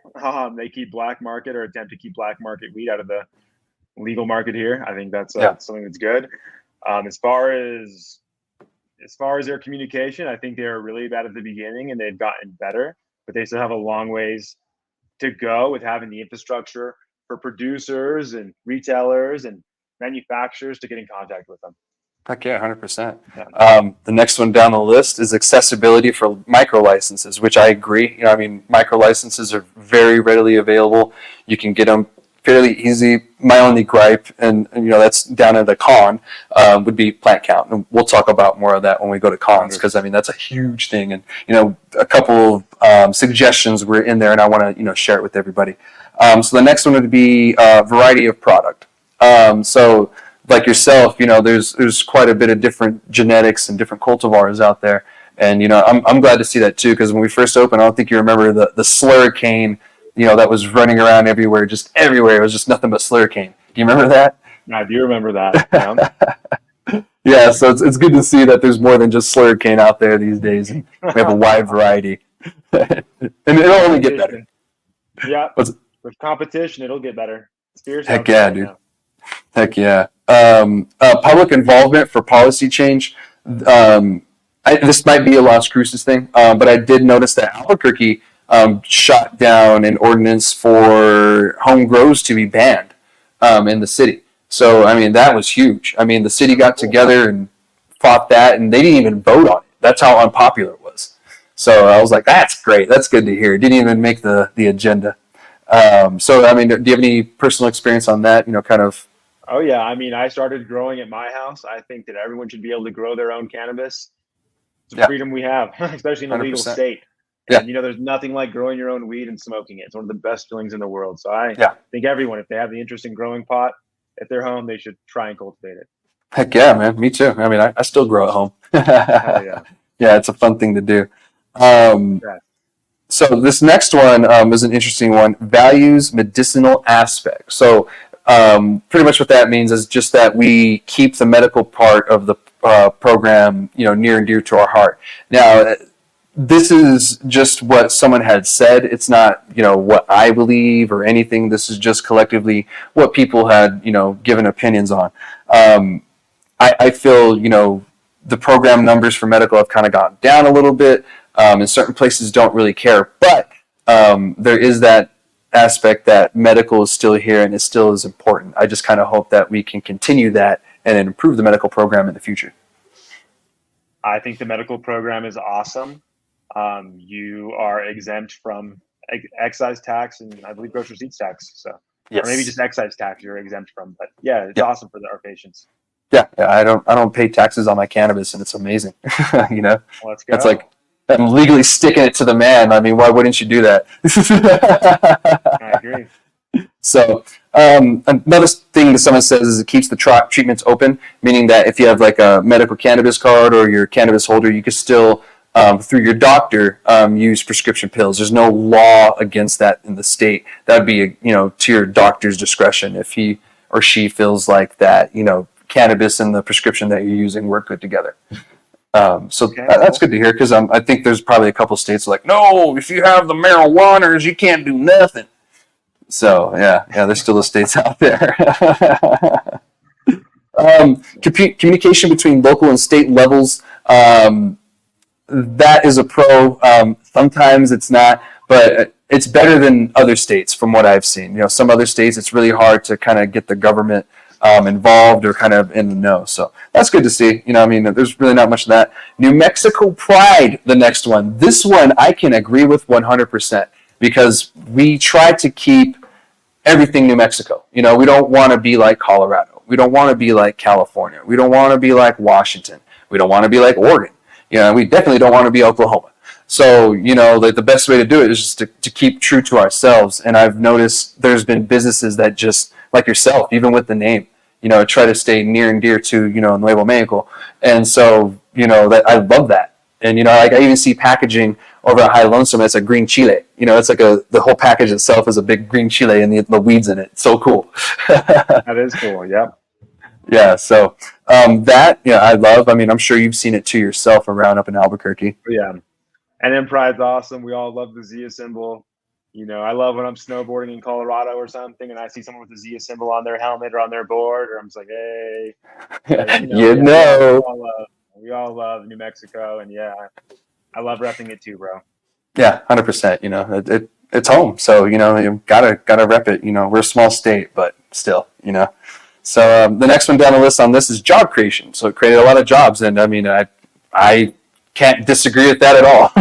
They keep black market, or attempt to keep black market weed out of the legal market here. I think that's something that's good. As far as their communication, I think they were really bad at the beginning and they've gotten better, but they still have a long ways to go with having the infrastructure for producers and retailers and manufacturers to get in contact with them. Heck yeah, 100%. Yeah. The next one down the list is accessibility for micro licenses, which I agree. Micro licenses are very readily available. You can get them fairly easy. My only gripe, and that's down at the con, would be plant count. And we'll talk about more of that when we go to cons, because that's a huge thing. And a couple of suggestions were in there, and I want to share it with everybody. So the next one would be variety of product. So like yourself, there's quite a bit of different genetics and different cultivars out there. And I'm glad to see that too, because when we first opened, I don't think you remember the slurricane, that was running around everywhere, just everywhere. It was just nothing but slurricane. Do you remember that? I do remember that. Yeah. Yeah, so it's good to see that there's more than just slurricane out there these days. And we have a wide variety. And it'll only get better. Yeah. With competition, it'll get better. Heck yeah, dude. Heck yeah. Public involvement for policy change. This might be a Las Cruces thing, but I did notice that Albuquerque shot down an ordinance for home grows to be banned in the city. So, that was huge. The city got together and fought that, and they didn't even vote on it. That's how unpopular it was. So I was like, that's great. That's good to hear. It didn't even make the agenda. So, do you have any personal experience on that, kind of? Oh, yeah. I started growing at my house. I think that everyone should be able to grow their own cannabis. It's a Yeah. freedom we have, especially in a legal 100%. state. Yeah. And there's nothing like growing your own weed and smoking it. It's one of the best feelings in the world. So I Yeah. think everyone, if they have the interest in growing pot at their home, they should try and cultivate it. Heck yeah, man. Me too. I mean, I still grow at home. Hell yeah. Yeah, it's a fun thing to do. Um, Yeah. so this next one is an interesting one. Values medicinal aspect. So pretty much what that means is just that we keep the medical part of the program, near and dear to our heart. Now, this is just what someone had said. It's not, what I believe or anything. This is just collectively what people had, given opinions on. I feel, the program numbers for medical have kind of gone down a little bit. And certain places don't really care. But there is that aspect that medical is still here and it still is important. I just kind of hope that we can continue that and improve the medical program in the future. I think the medical program is awesome. You are exempt from excise tax and I believe gross receipts tax. So, or maybe just Yes. excise tax you're exempt from. But yeah, it's Yeah. awesome for our patients. Yeah. Yeah. I don't pay taxes on my cannabis, and it's amazing. Let's That's go. like I'm legally sticking it to the man. I mean, why wouldn't you do that? I agree. So another thing that someone says is it keeps the treatments open, meaning that if you have like a medical cannabis card or your cannabis holder, you can still, through your doctor, use prescription pills. There's no law against that in the state. That would be, to your doctor's discretion if he or she feels like that, cannabis and the prescription that you're using work good together. So Okay, that's cool. good to hear because I think there's probably a couple states like, no, if you have the marijuanas, you can't do nothing. So yeah, there's still the states out there. Communication between local and state levels, that is a pro. Sometimes it's not, but it's better than other states from what I've seen. Some other states it's really hard to kind of get the government involved or kind of in the know. So that's good to see. I mean, there's really not much of that. New Mexico Pride, the next one. This one I can agree with 100% because we try to keep everything New Mexico. We don't want to be like Colorado. We don't want to be like California. We don't want to be like Washington. We don't want to be like Oregon. We definitely don't want to be Oklahoma. So, the best way to do it is just to keep true to ourselves. And I've noticed there's been businesses that just, like yourself, even with the name, try to stay near and dear to, Nuevo Mexico. And so, that I love that. And, like I even see packaging over at High Lonesome, it's a green chile. It's like the whole package itself is a big green chile and the weeds in it. It's so cool. That is cool. Yep. Yeah. So that, I love. I mean, I'm sure you've seen it to yourself around up in Albuquerque. Yeah. And then Pride's awesome. We all love the Zia symbol. I love when I'm snowboarding in Colorado or something and I see someone with the Zia symbol on their helmet or on their board, or I'm just like, hey, we all love New Mexico. And yeah, I love repping it too, bro. Yeah, 100%. It's home, so you gotta rep it. We're a small state, but still. So the next one down the list on this is job creation. So it created a lot of jobs, and I mean, I can't disagree with that at all.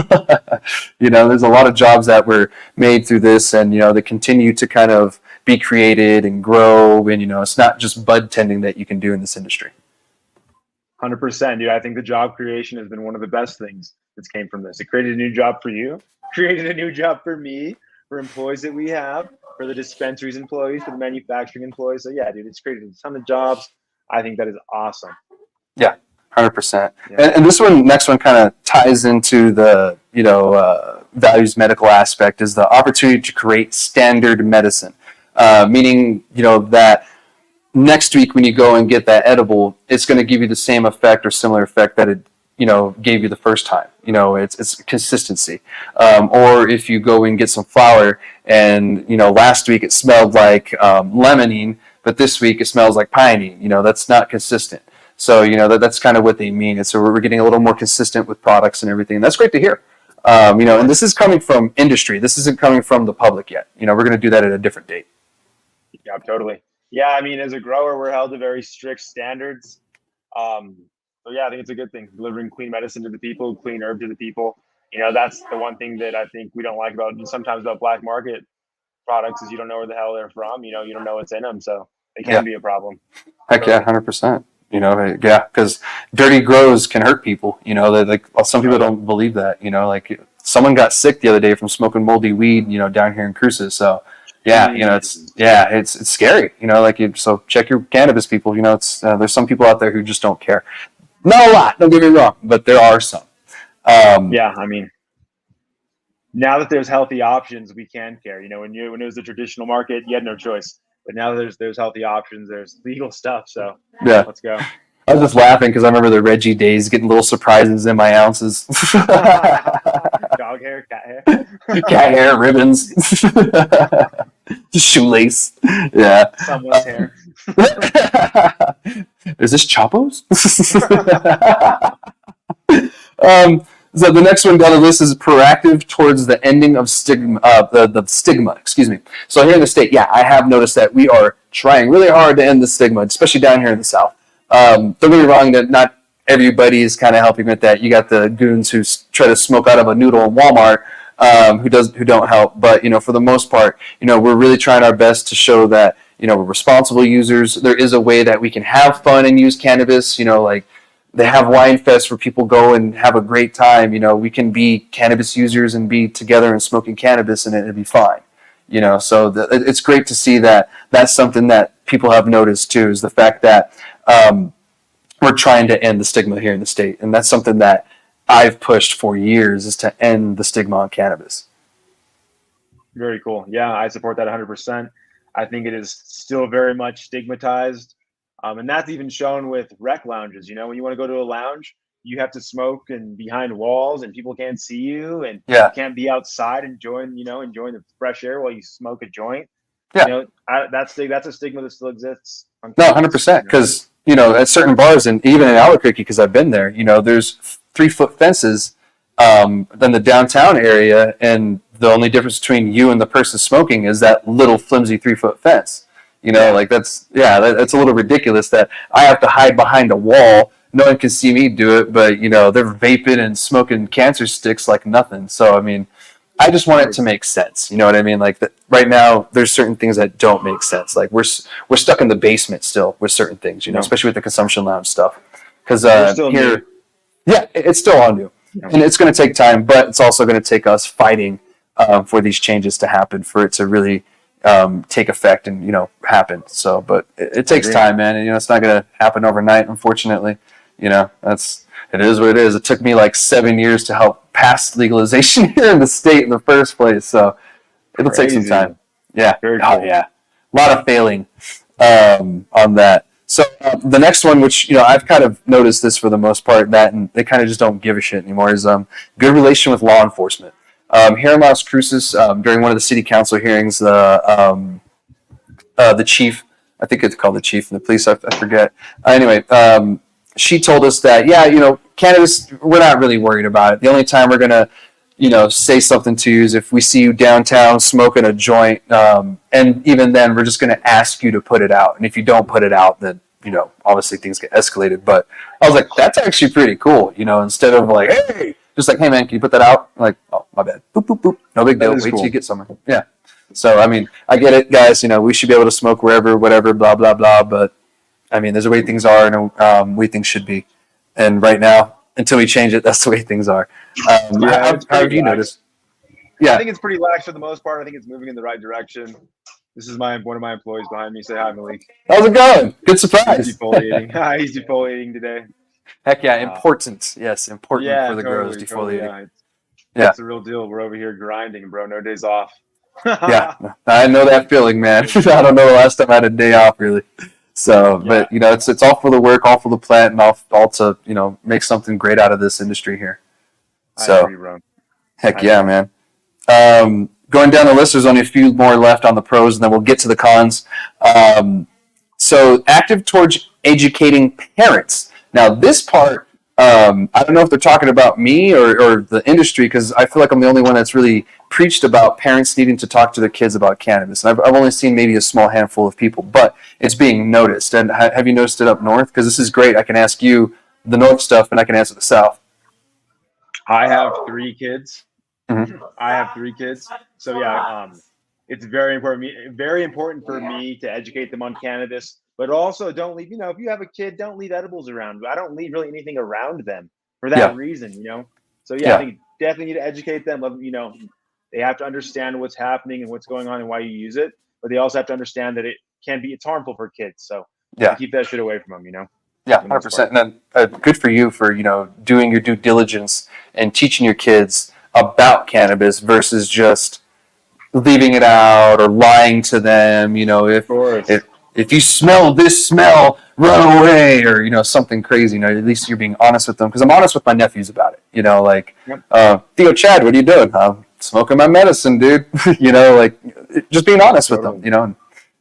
There's a lot of jobs that were made through this, and they continue to kind of be created and grow. And it's not just bud tending that you can do in this industry. 100%, dude. I think the job creation has been one of the best things that's came from this. It created a new job for you, created a new job for me, for employees that we have, for the dispensaries employees, for the manufacturing employees. So yeah, dude, it's created a ton of jobs. I think that is awesome. Yeah, 100%. Yeah. And this next one kind of ties into the values medical aspect is the opportunity to create standard medicine, meaning that next week when you go and get that edible, it's going to give you the same effect or similar effect that it gave you the first time. It's consistency. Or if you go and get some flour and last week it smelled like lemonine, but this week it smells like pinene. That's not consistent. So that's kind of what they mean. And so we're getting a little more consistent with products and everything. And that's great to hear. And this is coming from industry. This isn't coming from the public yet. We're going to do that at a different date. Yeah, totally. Yeah, I mean, as a grower, we're held to very strict standards. So yeah, I think it's a good thing, delivering clean medicine to the people, clean herb to the people. That's the one thing that I think we don't like sometimes about black market products is you don't know where the hell they're from. You don't know what's in them, so it can be a problem. Heck yeah, 100%. You know, yeah, because dirty grows can hurt people. You know, like some people don't believe that. You know, like someone got sick the other day from smoking moldy weed. You know, down here in Cruces. So yeah, you know, it's scary. You know, like so check your cannabis people. You know, it's there's some people out there who just don't care. Not a lot. Don't get me wrong, but there are some. Yeah, I mean, now that there's healthy options, we can care. You know, when it was the traditional market, you had no choice. But now there's healthy options, there's legal stuff. So Yeah. let's go. I was just laughing because I remember the Reggie days, getting little surprises in my ounces. Dog hair, cat hair, Cat hair, ribbons, shoelace. Yeah. someone's hair. Is this Chapo's? So the next one down the list is proactive towards the ending of stigma. The stigma, excuse me. So here in the state, yeah, I have noticed that we are trying really hard to end the stigma, especially down here in the South. Don't get me wrong, that not everybody is kind of helping with that. You got the goons who try to smoke out of a noodle in Walmart, who don't help. But you know, for the most part, you know, we're really trying our best to show that you know we're responsible users. There is a way that we can have fun and use cannabis. You know, like they have wine fests where people go and have a great time. You know, we can be cannabis users and be together and smoking cannabis, and it'd be fine. You know, so it's great to see that that's something that people have noticed too, is the fact that we're trying to end the stigma here in the state, and that's something that I've pushed for years, is to end the stigma on cannabis. Very cool. Yeah, I support that 100%. I think it is still very much stigmatized. And that's even shown with rec lounges. You know, when you want to go to a lounge, you have to smoke and behind walls and people can't see you and Yeah. you can't be outside enjoying the fresh air while you smoke a joint. Yeah. You know, that's a stigma that still exists. No, 100%. Because you know, at certain bars, and even in Albuquerque, because I've been there, you know, there's 3-foot fences in the downtown area, and the only difference between you and the person smoking is that little flimsy 3-foot fence. You know, like that's a little ridiculous that I have to hide behind a wall. No one can see me do it, but you know, they're vaping and smoking cancer sticks like nothing. So I mean, I just want it to make sense. You know what I mean? Like right now, there's certain things that don't make sense. Like we're stuck in the basement still with certain things. You know, especially with the consumption lounge stuff. Because here, yeah, it's still all new, and it's going to take time, but it's also going to take us fighting for these changes to happen, for it to really take effect and you know happen. So, but it takes time, man, and you know it's not going to happen overnight, unfortunately. You know, it is what it is. It took me like 7 years to help pass legalization here in the state in the first place, so it'll take some time. Yeah, yeah, a lot of failing on that. So the next one, which you know I've kind of noticed this for the most part, that and they kind of just don't give a shit anymore, is good relation with law enforcement. Here in Las Cruces, during one of the city council hearings, the chief, I think it's called the chief and the police, I forget. Anyway, she told us that, yeah, you know, cannabis, we're not really worried about it. The only time we're going to, you know, say something to you is if we see you downtown smoking a joint. And even then, we're just going to ask you to put it out. And if you don't put it out, then, you know, obviously things get escalated. But I was like, that's actually pretty cool. You know, instead of like, hey, just like, hey, man, can you put that out? I'm like, oh, my bad. Boop, boop, boop. No big deal. Wait till you get somewhere. Yeah. So, I mean, I get it, guys. You know, we should be able to smoke wherever, whatever, blah, blah, blah. But, I mean, there's the way things are and the way things should be. And right now, until we change it, that's the way things are. How have you noticed? Yeah, I think it's pretty lax for the most part. I think it's moving in the right direction. This is one of my employees behind me. Say hi, Malik. How's it going? Good surprise. He's defoliating. He's defoliating today. Heck yeah, important. Yes, important for the grows, defoliating. Yeah, it's the real deal. We're over here grinding, bro. No days off. Yeah, I know that feeling, man. I don't know the last time I had a day off, really. So, but you know, it's all for the work, all for the plant, and all to you know make something great out of this industry here. So, I agree, bro. Heck yeah, man. Going down the list, there's only a few more left on the pros, and then we'll get to the cons. So, active towards educating parents. Now, this part, I don't know if they're talking about me or the industry, because I feel like I'm the only one that's really preached about parents needing to talk to their kids about cannabis. And I've only seen maybe a small handful of people, but it's being noticed. And have you noticed it up north? Because this is great. I can ask you the north stuff, and I can answer the south. I have 3 kids. Mm-hmm. I have 3 kids. So yeah, it's very important for me to educate them on cannabis. but also don't leave, if you have a kid, don't leave edibles around. I don't leave really anything around them for that Yeah. reason. So yeah, Yeah. I think definitely need to educate them. They have to understand what's happening and what's going on and why you use it, but they also have to understand that it's harmful for kids. So Yeah. keep that shit away from them. Yeah, 100%. And then good for you for, doing your due diligence and teaching your kids about cannabis versus just leaving it out or lying to them. Of course. If you smell this smell, run away, or something crazy. At least you're being honest with them, because I'm honest with my nephews about it. Yep. Theo, Chad, what are you doing? I'm smoking my medicine, dude. Just being honest with them. And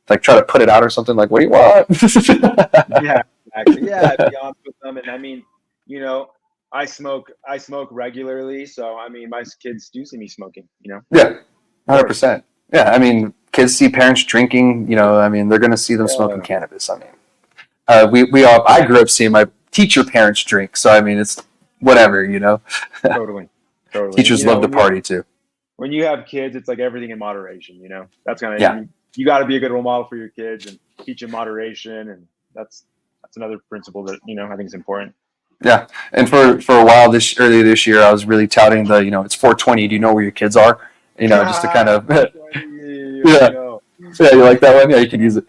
like try to put it out or something. Like, what do you want? Yeah, exactly. Yeah, be honest with them. And I mean, I smoke regularly, so I mean, my kids do see me smoking. Yeah, 100%. Yeah, I mean, kids see parents drinking. I mean, they're gonna see them smoking cannabis. I mean, I grew up seeing my teacher parents drink, so I mean, it's whatever. Totally. Teachers love to party too. When you have kids, it's like everything in moderation. That's kind of you got to be a good role model for your kids and teach them moderation, and that's another principle that I think is important. Yeah, and for a while earlier this year, I was really touting the it's 420. Do you know where your kids are? Just to kind of yeah, you like that one? Yeah, you can use it.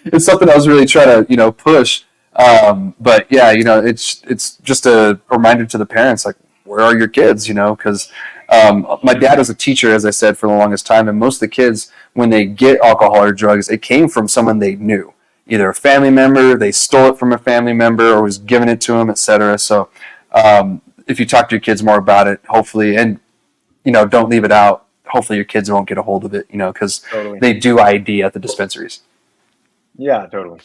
It's something I was really trying to push. But yeah, it's just a reminder to the parents, like, where are your kids? Because my dad was a teacher, as I said, for the longest time, and most of the kids, when they get alcohol or drugs, it came from someone they knew. Either a family member, they stole it from a family member, or was giving it to them, etc. So if you talk to your kids more about it, hopefully, and don't leave it out, hopefully your kids won't get a hold of it, because they do ID at the dispensaries. Yeah, totally.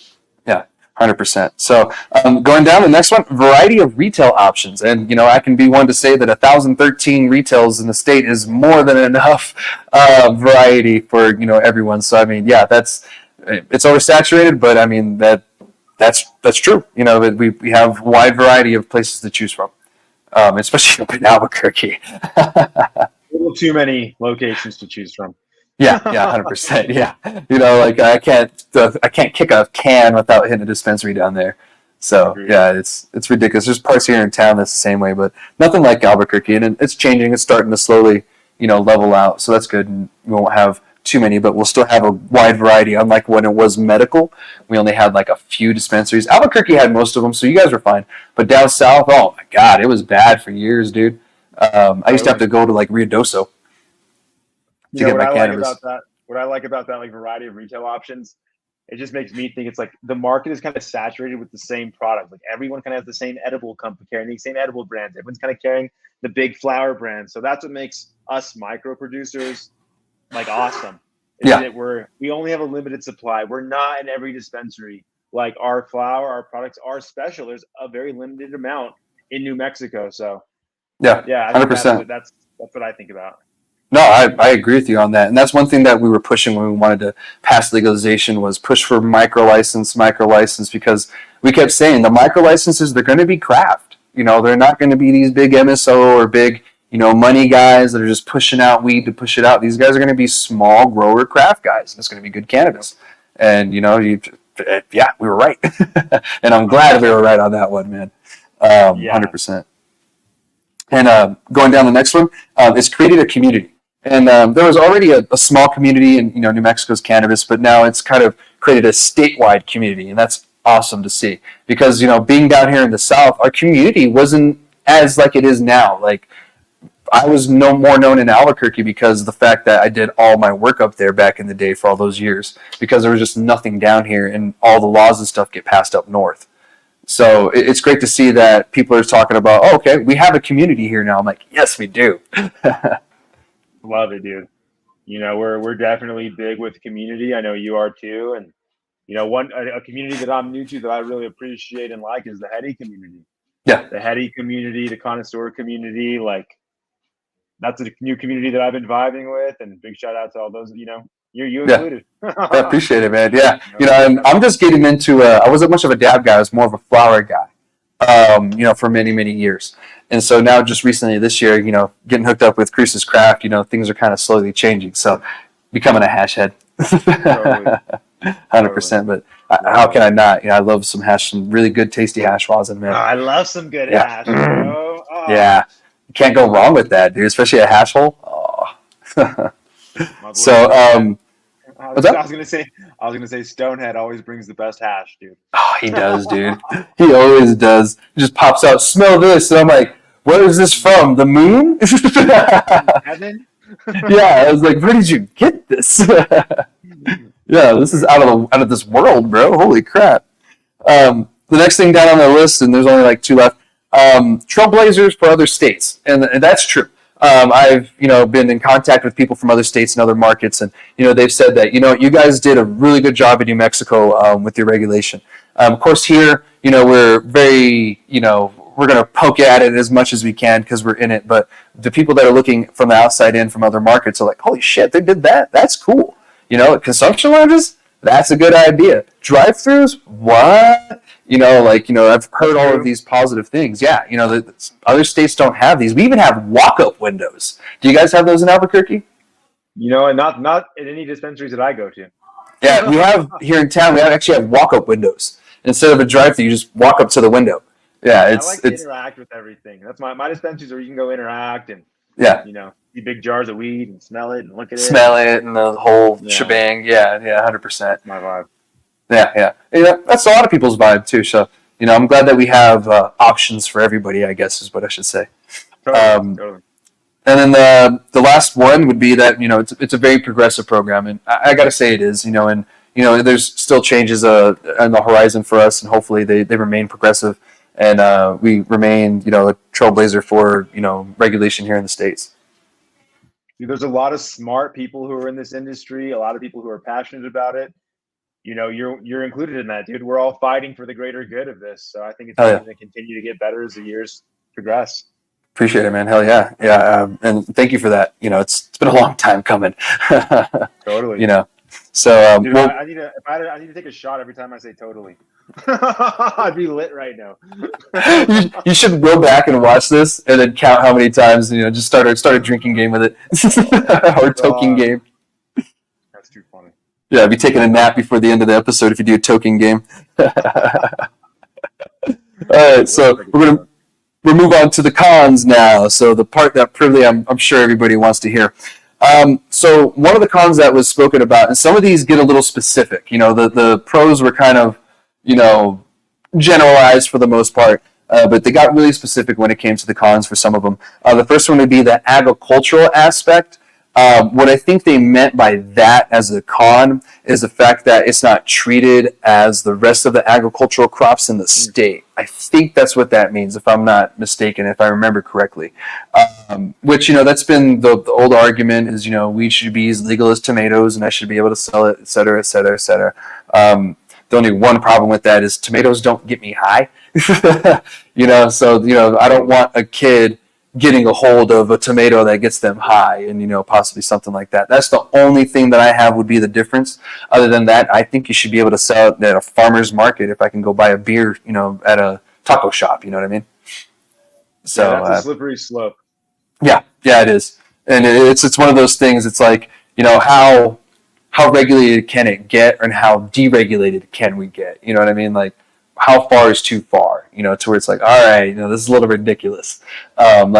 Yeah, 100%. So going down to the next one, variety of retail options. And, I can be one to say that 1,013 retails in the state is more than enough variety for, everyone. So, I mean, yeah, it's oversaturated, but I mean, that's true. We have a wide variety of places to choose from, especially up in Albuquerque. A little too many locations to choose from. Yeah, 100%. Yeah, like I can't kick a can without hitting a dispensary down there. So yeah, it's ridiculous. There's parts here in town that's the same way, but nothing like Albuquerque, and it's changing. It's starting to slowly, level out. So that's good, and we won't have too many, but we'll still have a wide variety. Unlike when it was medical, we only had like a few dispensaries. Albuquerque had most of them, so you guys were fine. But down south, oh my God, it was bad for years, dude. I used to have to go to like Ruidoso to get my cannabis. What I like about that like variety of retail options, it just makes me think it's like the market is kind of saturated with the same product. Like everyone kind of has the same edible company carrying the same edible brands. Everyone's kind of carrying the big flower brands. So that's what makes us micro producers like awesome. That we only have a limited supply. We're not in every dispensary. Like our flower, our products are special. There's a very limited amount in New Mexico. So yeah, 100%. That's what I think about. No, I agree with you on that. And that's one thing that we were pushing when we wanted to pass legalization was push for micro license, because we kept saying the micro licenses, they're going to be craft. They're not going to be these big MSO or big, money guys that are just pushing out weed to push it out. These guys are going to be small grower craft guys. And it's going to be good cannabis. And, we were right. And I'm glad we were right on that one, man. 100%. And going down the next one, it's created a community. And there was already a small community in New Mexico's cannabis, but now it's kind of created a statewide community, and that's awesome to see. Because being down here in the South, our community wasn't as like it is now. Like I was no more known in Albuquerque because of the fact that I did all my work up there back in the day for all those years. Because there was just nothing down here, and all the laws and stuff get passed up north. So it's great to see that people are talking about, oh, okay, we have a community here now. I'm like, yes, we do. Love it, dude. We're definitely big with community. I know you are too. And a community that I'm new to that I really appreciate and like is the Heady community. Yeah. The Heady community, the connoisseur community, like that's a new community that I've been vibing with. And big shout out to all those, you included. I appreciate it, man. Yeah. And I'm just getting into, I wasn't much of a dab guy. I was more of a flower guy, for many, many years. And so now just recently this year, getting hooked up with Creases Craft, things are kind of slowly changing. So becoming a hash head. 100%. But How can I not? I love some hash, some really good, tasty hash rosin, man. I love some good Yeah. hash, bro. Oh, Yeah, you can't go wrong with that, dude. Especially a hash hole. Oh. my boy So, Stonehead. what's up? I was gonna say Stonehead always brings the best hash, dude. Oh, he does, dude. He always does. He just pops out, smell this, and I'm like, where is this from? The moon? Heaven? Yeah, I was like, where did you get this? Yeah, this is out of this world, bro. Holy crap. The next thing down on the list, and there's only like 2 left, trailblazers for other states, and that's true. I've been in contact with people from other states and other markets, and they've said that you guys did a really good job in New Mexico with your regulation. Of course, here we're very we're going to poke at it as much as we can because we're in it. But the people that are looking from the outside in from other markets are like, holy shit, they did that. That's cool. Consumption lounges, that's a good idea. Drive-throughs, what? I've heard all of these positive things. Yeah, other states don't have these. We even have walk-up windows. Do you guys have those in Albuquerque? Not in any dispensaries that I go to. Yeah, we have here in town. We actually have walk-up windows instead of a drive-through. You just walk up to the window. Yeah, I like to interact with everything. That's my dispensaries where you can go interact and see big jars of weed and smell it and look at it. Smell it and the whole shebang. Yeah, 100%. That's my vibe. Yeah. That's a lot of people's vibe too. So I'm glad that we have options for everybody, I guess is what I should say. Totally. And then the last one would be that it's a very progressive program, and I got to say it is. And there's still changes on the horizon for us, and hopefully they remain progressive. And we remain, a trailblazer for, regulation here in the States. There's a lot of smart people who are in this industry, a lot of people who are passionate about it. You're included in that, dude. We're all fighting for the greater good of this. So I think it's going to continue to get better as the years progress. Appreciate it, man. Hell yeah. Yeah. And thank you for that. It's been a long time coming. Totally. So dude, I need to take a shot every time I say totally. I'd be lit right now. you should go back and watch this and then count how many times just start a drinking game with it or toking game. That's too funny. Yeah, I'd be taking a nap before the end of the episode if you do a toking game. All right, so we'll move on to the cons now. So the part that probably I'm sure everybody wants to hear. So one of the cons that was spoken about, and some of these get a little specific. The pros were kind of generalized for the most part, but they got really specific when it came to the cons for some of them. The first one would be the agricultural aspect. What I think they meant by that as a con is the fact that it's not treated as the rest of the agricultural crops in the state. I think that's what that means, if I'm not mistaken, if I remember correctly. Which, that's been the old argument is, weed should be as legal as tomatoes and I should be able to sell it, et cetera, et cetera, et cetera. The only one problem with that is tomatoes don't get me high. So, I don't want a kid getting a hold of a tomato that gets them high and, possibly something like that. That's the only thing that I have would be the difference. Other than that, I think you should be able to sell it at a farmer's market if I can go buy a beer, at a taco shop, you know what I mean? So that's a slippery slope. Yeah, it is. And it's one of those things, it's like, how regulated can it get and how deregulated can we get? You know what I mean? Like, how far is too far? To where it's like, all right, this is a little ridiculous. In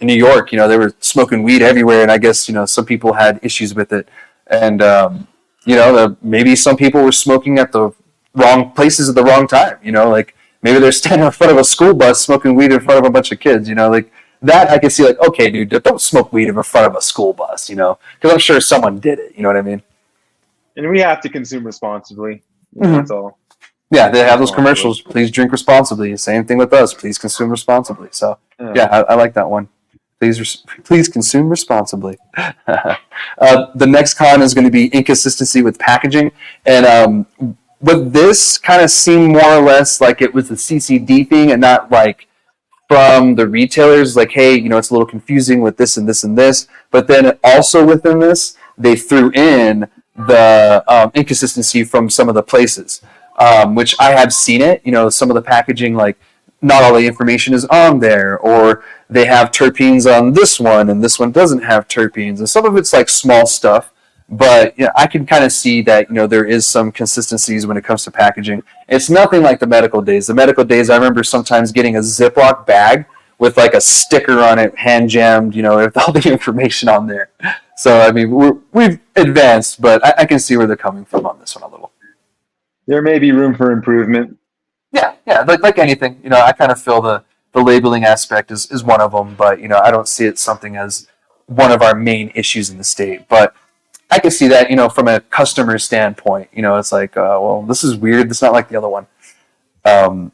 New York, they were smoking weed everywhere, and I guess, some people had issues with it. And, maybe some people were smoking at the wrong places at the wrong time. Like maybe they're standing in front of a school bus smoking weed in front of a bunch of kids, like that I can see like, okay, dude, don't smoke weed in front of a school bus, because I'm sure someone did it. You know what I mean? And we have to consume responsibly. Mm-hmm. That's all. Yeah, they have those commercials. Please drink responsibly. Same thing with us. Please consume responsibly. So, I like that one. Please consume responsibly. The next con is going to be inconsistency with packaging. And with this kind of seemed more or less like it was the CCD thing and not like from the retailers, like, hey, it's a little confusing with this and this and this. But then also within this, they threw in the inconsistency from some of the places. Which I have seen it, some of the packaging, like not all the information is on there, or they have terpenes on this one and this one doesn't have terpenes. And some of it's like small stuff. But I can kind of see that there is some consistencies when it comes to packaging. It's nothing like the medical days. The medical days, I remember sometimes getting a Ziploc bag with like a sticker on it, hand jammed, with all the information on there. So I mean, we've advanced, but I can see where they're coming from on this one a little. There may be room for improvement. Yeah, like anything, I kind of feel the labeling aspect is one of them, but I don't see it something as one of our main issues in the state. But I can see that, from a customer standpoint, it's like, well, this is weird. It's not like the other one.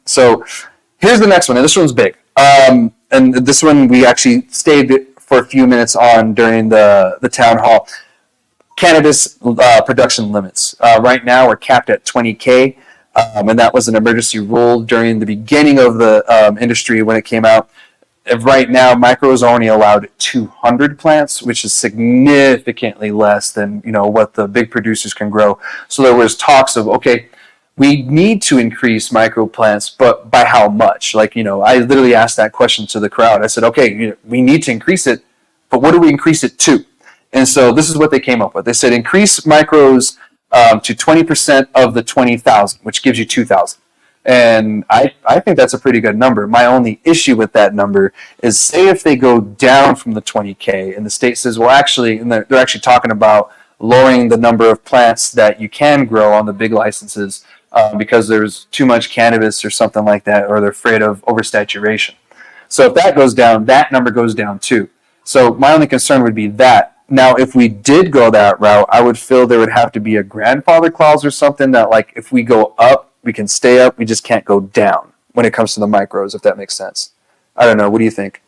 So here's the next one, and this one's big. And this one we actually stayed for a few minutes on during the town hall. Cannabis production limits. Right now we're capped at 20K, and that was an emergency rule during the beginning of the industry when it came out. Right now, micro is only allowed 200 plants, which is significantly less than what the big producers can grow. So there was talks of, okay, we need to increase micro plants, but by how much? Like, I literally asked that question to the crowd. I said, okay, we need to increase it, but what do we increase it to? And so this is what they came up with. They said increase micros to 20% of the 20,000, which gives you 2,000. And I think that's a pretty good number. My only issue with that number is, say if they go down from the 20K and the state says, well, actually, and they're actually talking about lowering the number of plants that you can grow on the big licenses because there's too much cannabis or something like that, or they're afraid of oversaturation. So if that goes down, that number goes down too. So my only concern would be that. Now, if we did go that route, I would feel there would have to be a grandfather clause or something that, like, if we go up, we can stay up, we just can't go down when it comes to the micros, if that makes sense. I don't know. What do you think?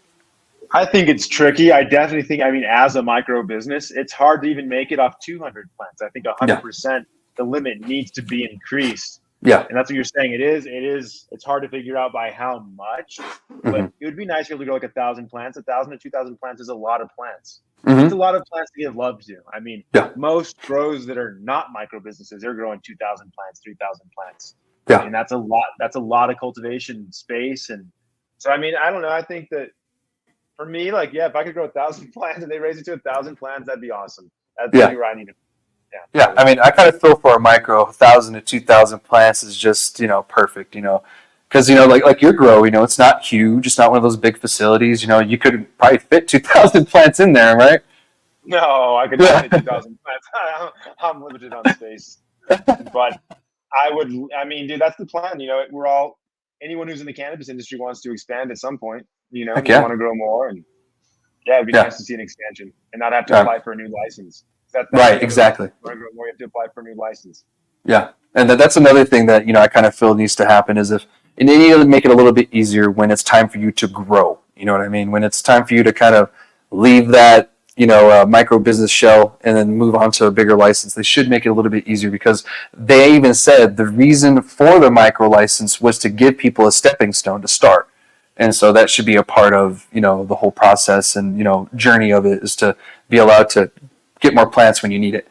I think it's tricky. I definitely think, as a micro business, it's hard to even make it off 200 plants. I think 100% the limit needs to be increased. Yeah. And that's what you're saying. It's hard to figure out by how much, but it would be nice if we go like 1,000 plants. 1,000 to 2,000 plants is a lot of plants. It's a lot of plants to give love to. Most grows that are not micro businesses, they're growing 2,000 plants, 3,000 plants. Yeah. And that's a lot. That's a lot of cultivation space. And so, I don't know. I think that for me, if I could grow 1,000 plants and they raise it to 1,000 plants, that'd be awesome. That's where I need to. Yeah. I kind of feel for a micro, 1,000 to 2,000 plants is just, perfect, because, like your grow, it's not huge. It's not one of those big facilities. You could probably fit 2,000 plants in there, right? No, I could not fit 2,000 plants. I'm limited on space. But dude, that's the plan. Anyone who's in the cannabis industry wants to expand at some point, you want to grow more. And it'd be nice to see an expansion and not have to apply for a new license. That's right, exactly. When I grow more, you have to apply for a new license. Yeah. And that's another thing that, I kind of feel needs to happen is and they need to make it a little bit easier when it's time for you to grow. You know what I mean? When it's time for you to kind of leave that, micro business shell and then move on to a bigger license, they should make it a little bit easier, because they even said the reason for the micro license was to give people a stepping stone to start. And so that should be a part of, the whole process and, journey of it, is to be allowed to get more plants when you need it.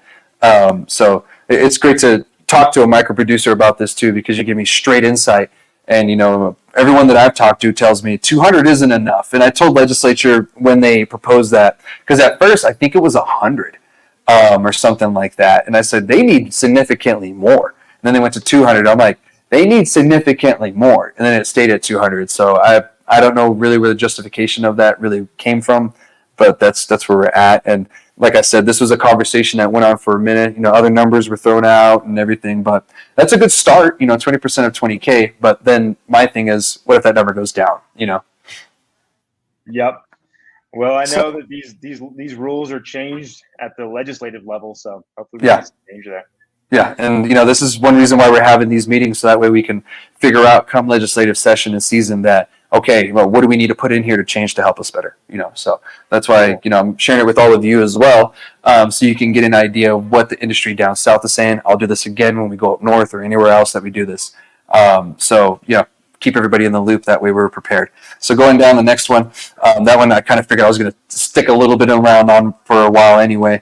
So it's great to talk to a micro producer about this too, because you give me straight insight. And, everyone that I've talked to tells me 200 isn't enough. And I told legislature when they proposed that, because at first I think it was 100 or something like that. And I said, they need significantly more. And then they went to 200. I'm like, they need significantly more. And then it stayed at 200. So I don't know really where the justification of that really came from, but that's where we're at. And like I said, this was a conversation that went on for a minute. Other numbers were thrown out and everything, but that's a good start. 20% of 20K. But then my thing is, what if that number goes down? Yep. Well, I know that these rules are changed at the legislative level, so hopefully we can change that. Yeah, and this is one reason why we're having these meetings, so that way we can figure out come legislative session and season that, okay, well, what do we need to put in here to change to help us better? So that's why, I'm sharing it with all of you as well, so you can get an idea of what the industry down south is saying. I'll do this again when we go up north or anywhere else that we do this. Keep everybody in the loop. That way we're prepared. So going down the next one, that one I kind of figured I was going to stick a little bit around on for a while anyway.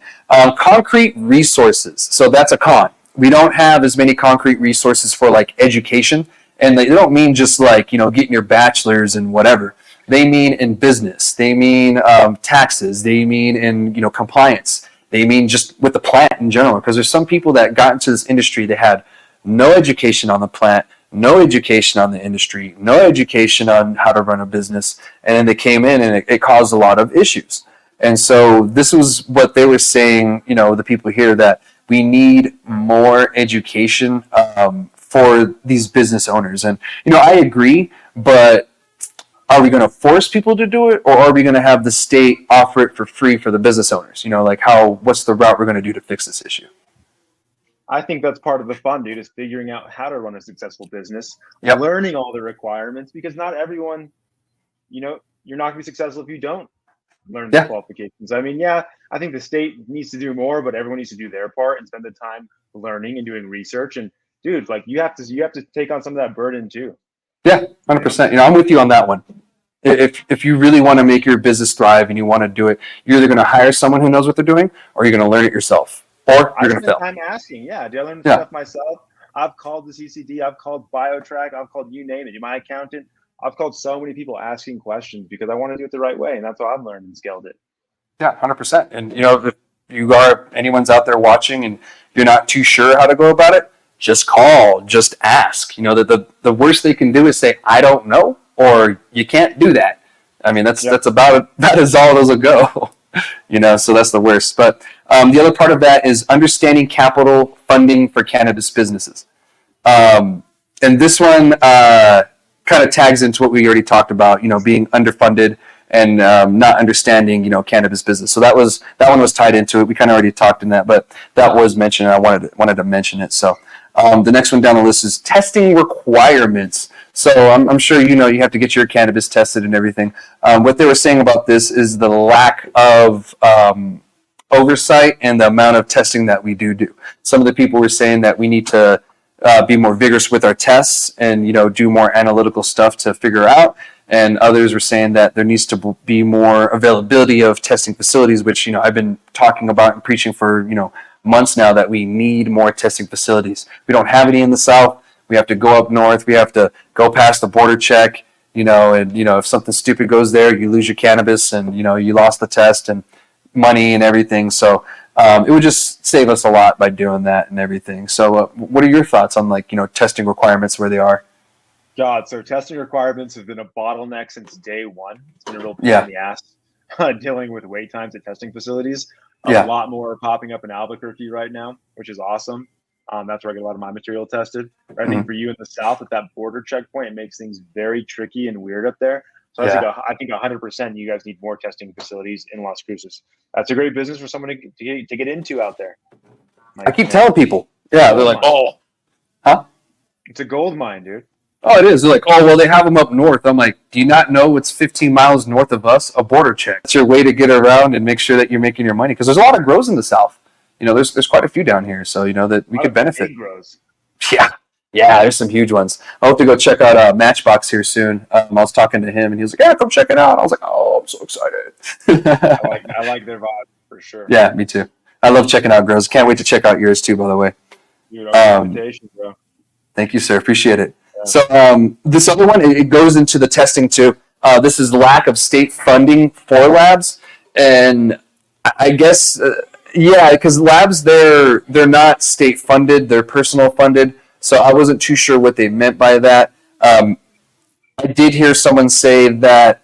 Concrete resources. So that's a con. We don't have as many concrete resources for like education. And they don't mean just like, getting your bachelor's and whatever. They mean in business. They mean taxes. They mean in, compliance. they mean just with the plant in general. Because there's some people that got into this industry, they had no education on the plant, no education on the industry, no education on how to run a business, and then they came in and it caused a lot of issues. And so this was what they were saying, the people here, that we need more education for these business owners. And, I agree, but are we going to force people to do it, or are we going to have the state offer it for free for the business owners? What's the route we're going to do to fix this issue? I think that's part of the fun, dude, is figuring out how to run a successful business, Yep. learning all the requirements, because not everyone, you're not going to be successful if you don't learn the qualifications. I mean, I think the state needs to do more, but everyone needs to do their part and spend the time learning and doing research. And dude, you have to take on some of that burden too. Yeah, 100%. I'm with you on that one. If you really want to make your business thrive and you want to do it, you're either going to hire someone who knows what they're doing, or you're going to learn it yourself, or you're going to fail. I'm asking, do I learn the stuff myself? I've called the CCD, I've called BioTrack, I've called you name it, my accountant. I've called so many people asking questions because I want to do it the right way, and that's how I've learned and scaled it. Yeah, 100%. And if anyone's out there watching and you're not too sure how to go about it, just call, just ask. The worst they can do is say, I don't know, or you can't do that. I mean, that's about that is all those will go. So that's the worst. But the other part of that is understanding capital funding for cannabis businesses. And this one kind of tags into what we already talked about, being underfunded and not understanding, cannabis business. So that one was tied into it. We kind of already talked in that, but that was mentioned, and I wanted to mention it. So the next one down the list is testing requirements. So I'm sure you have to get your cannabis tested and everything. What they were saying about this is the lack of oversight and the amount of testing that we do. Some of the people were saying that we need to be more vigorous with our tests and do more analytical stuff to figure out. And others were saying that there needs to be more availability of testing facilities, which I've been talking about and preaching for months now, that we need more testing facilities. We don't have any in the South. We have to go up north. We have to go past the border check. And if something stupid goes there, you lose your cannabis, and you lost the test and money and everything. So it would just save us a lot by doing that and everything. So what are your thoughts on testing requirements where they are? God, so testing requirements have been a bottleneck since day one. It's been a real pain in the ass dealing with wait times at testing facilities. A lot more popping up in Albuquerque right now, which is awesome. That's where I get a lot of my material tested. I think for you in the South, at that border checkpoint, it makes things very tricky and weird up there. So I think 100% you guys need more testing facilities in Las Cruces. That's a great business for someone to get into out there. I keep telling people. Yeah, they're like, oh. Huh? It's a gold mine, dude. Oh, it is. They're like, oh, well, they have them up north. I'm like, do you not know what's 15 miles north of us? A border check. It's your way to get around and make sure that you're making your money. Because there's a lot of grows in the South. There's quite a few down here. So, that we could benefit. Big grows. Yeah, there's some huge ones. I hope to go check out Matchbox here soon. I was talking to him, and he was like, yeah, come check it out. I was like, oh, I'm so excited. I like their vibe, for sure. Yeah, me too. I love checking out grows. Can't wait to check out yours too, by the way. Dude, invitation, bro. Thank you, sir. Appreciate it. So this other one, it goes into the testing too. This is lack of state funding for labs, and I guess because labs they're not state funded; they're personal funded. So I wasn't too sure what they meant by that. I did hear someone say that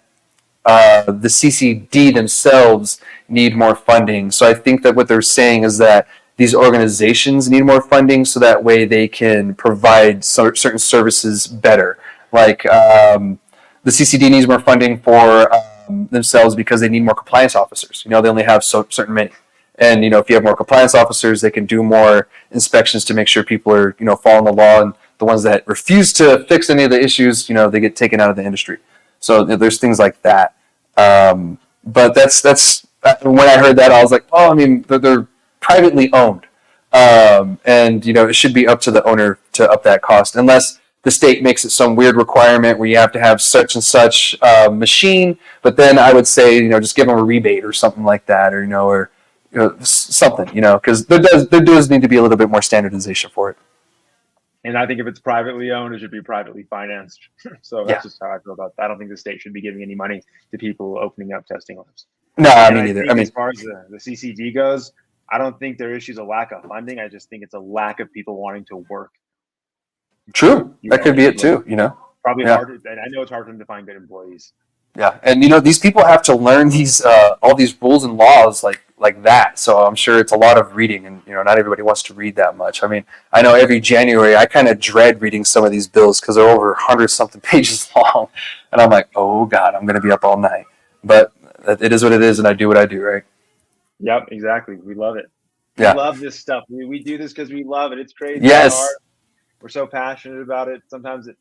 the CCD themselves need more funding. So I think that what they're saying is that these organizations need more funding so that way they can provide certain services better. Like the CCD needs more funding for themselves because they need more compliance officers. They only have certain many. And, if you have more compliance officers, they can do more inspections to make sure people are, following the law. And the ones that refuse to fix any of the issues, they get taken out of the industry. So there's things like that. But that's when I heard that, I was like, oh, I mean, they're privately owned. And, it should be up to the owner to up that cost, unless the state makes it some weird requirement where you have to have such and such machine. But then I would say, just give them a rebate or something like that, or something, because there does need to be a little bit more standardization for it. And I think if it's privately owned, it should be privately financed. So that's just how I feel about that. I don't think the state should be giving any money to people opening up testing labs. No, I mean, neither. As far as the CCD goes, I don't think their issue is a lack of funding. I just think it's a lack of people wanting to work. True. That could be it too, you know? Probably Yeah. hard, and I know it's hard for them to find good employees. Yeah. And, these people have to learn these, all these rules and laws like that. So I'm sure it's a lot of reading, and, not everybody wants to read that much. I mean, I know every January I kind of dread reading some of these bills because they're over 100-something pages long. And I'm like, oh, God, I'm going to be up all night. But it is what it is, and I do what I do, right? Yep, exactly. We love it. Yeah. We love this stuff. We do this because we love it. It's crazy. Yes. It's hard. We're so passionate about it. Sometimes it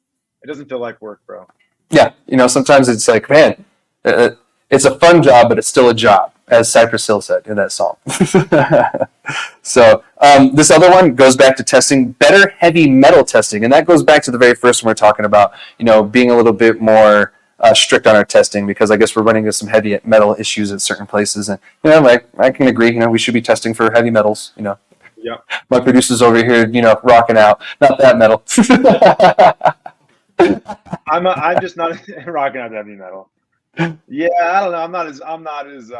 doesn't feel like work, bro. Yeah. Sometimes it's like, man, it's a fun job, but it's still a job, as Cypress Hill said in that song. So this other one goes back to testing, better heavy metal testing. And that goes back to the very first one we're talking about, being a little bit more strict on our testing, because I guess we're running into some heavy metal issues at certain places. And, I can agree, we should be testing for heavy metals, Yeah. My producer's over here, rocking out. Not that metal. I'm just not rocking out heavy metal. Yeah, I don't know. I'm not as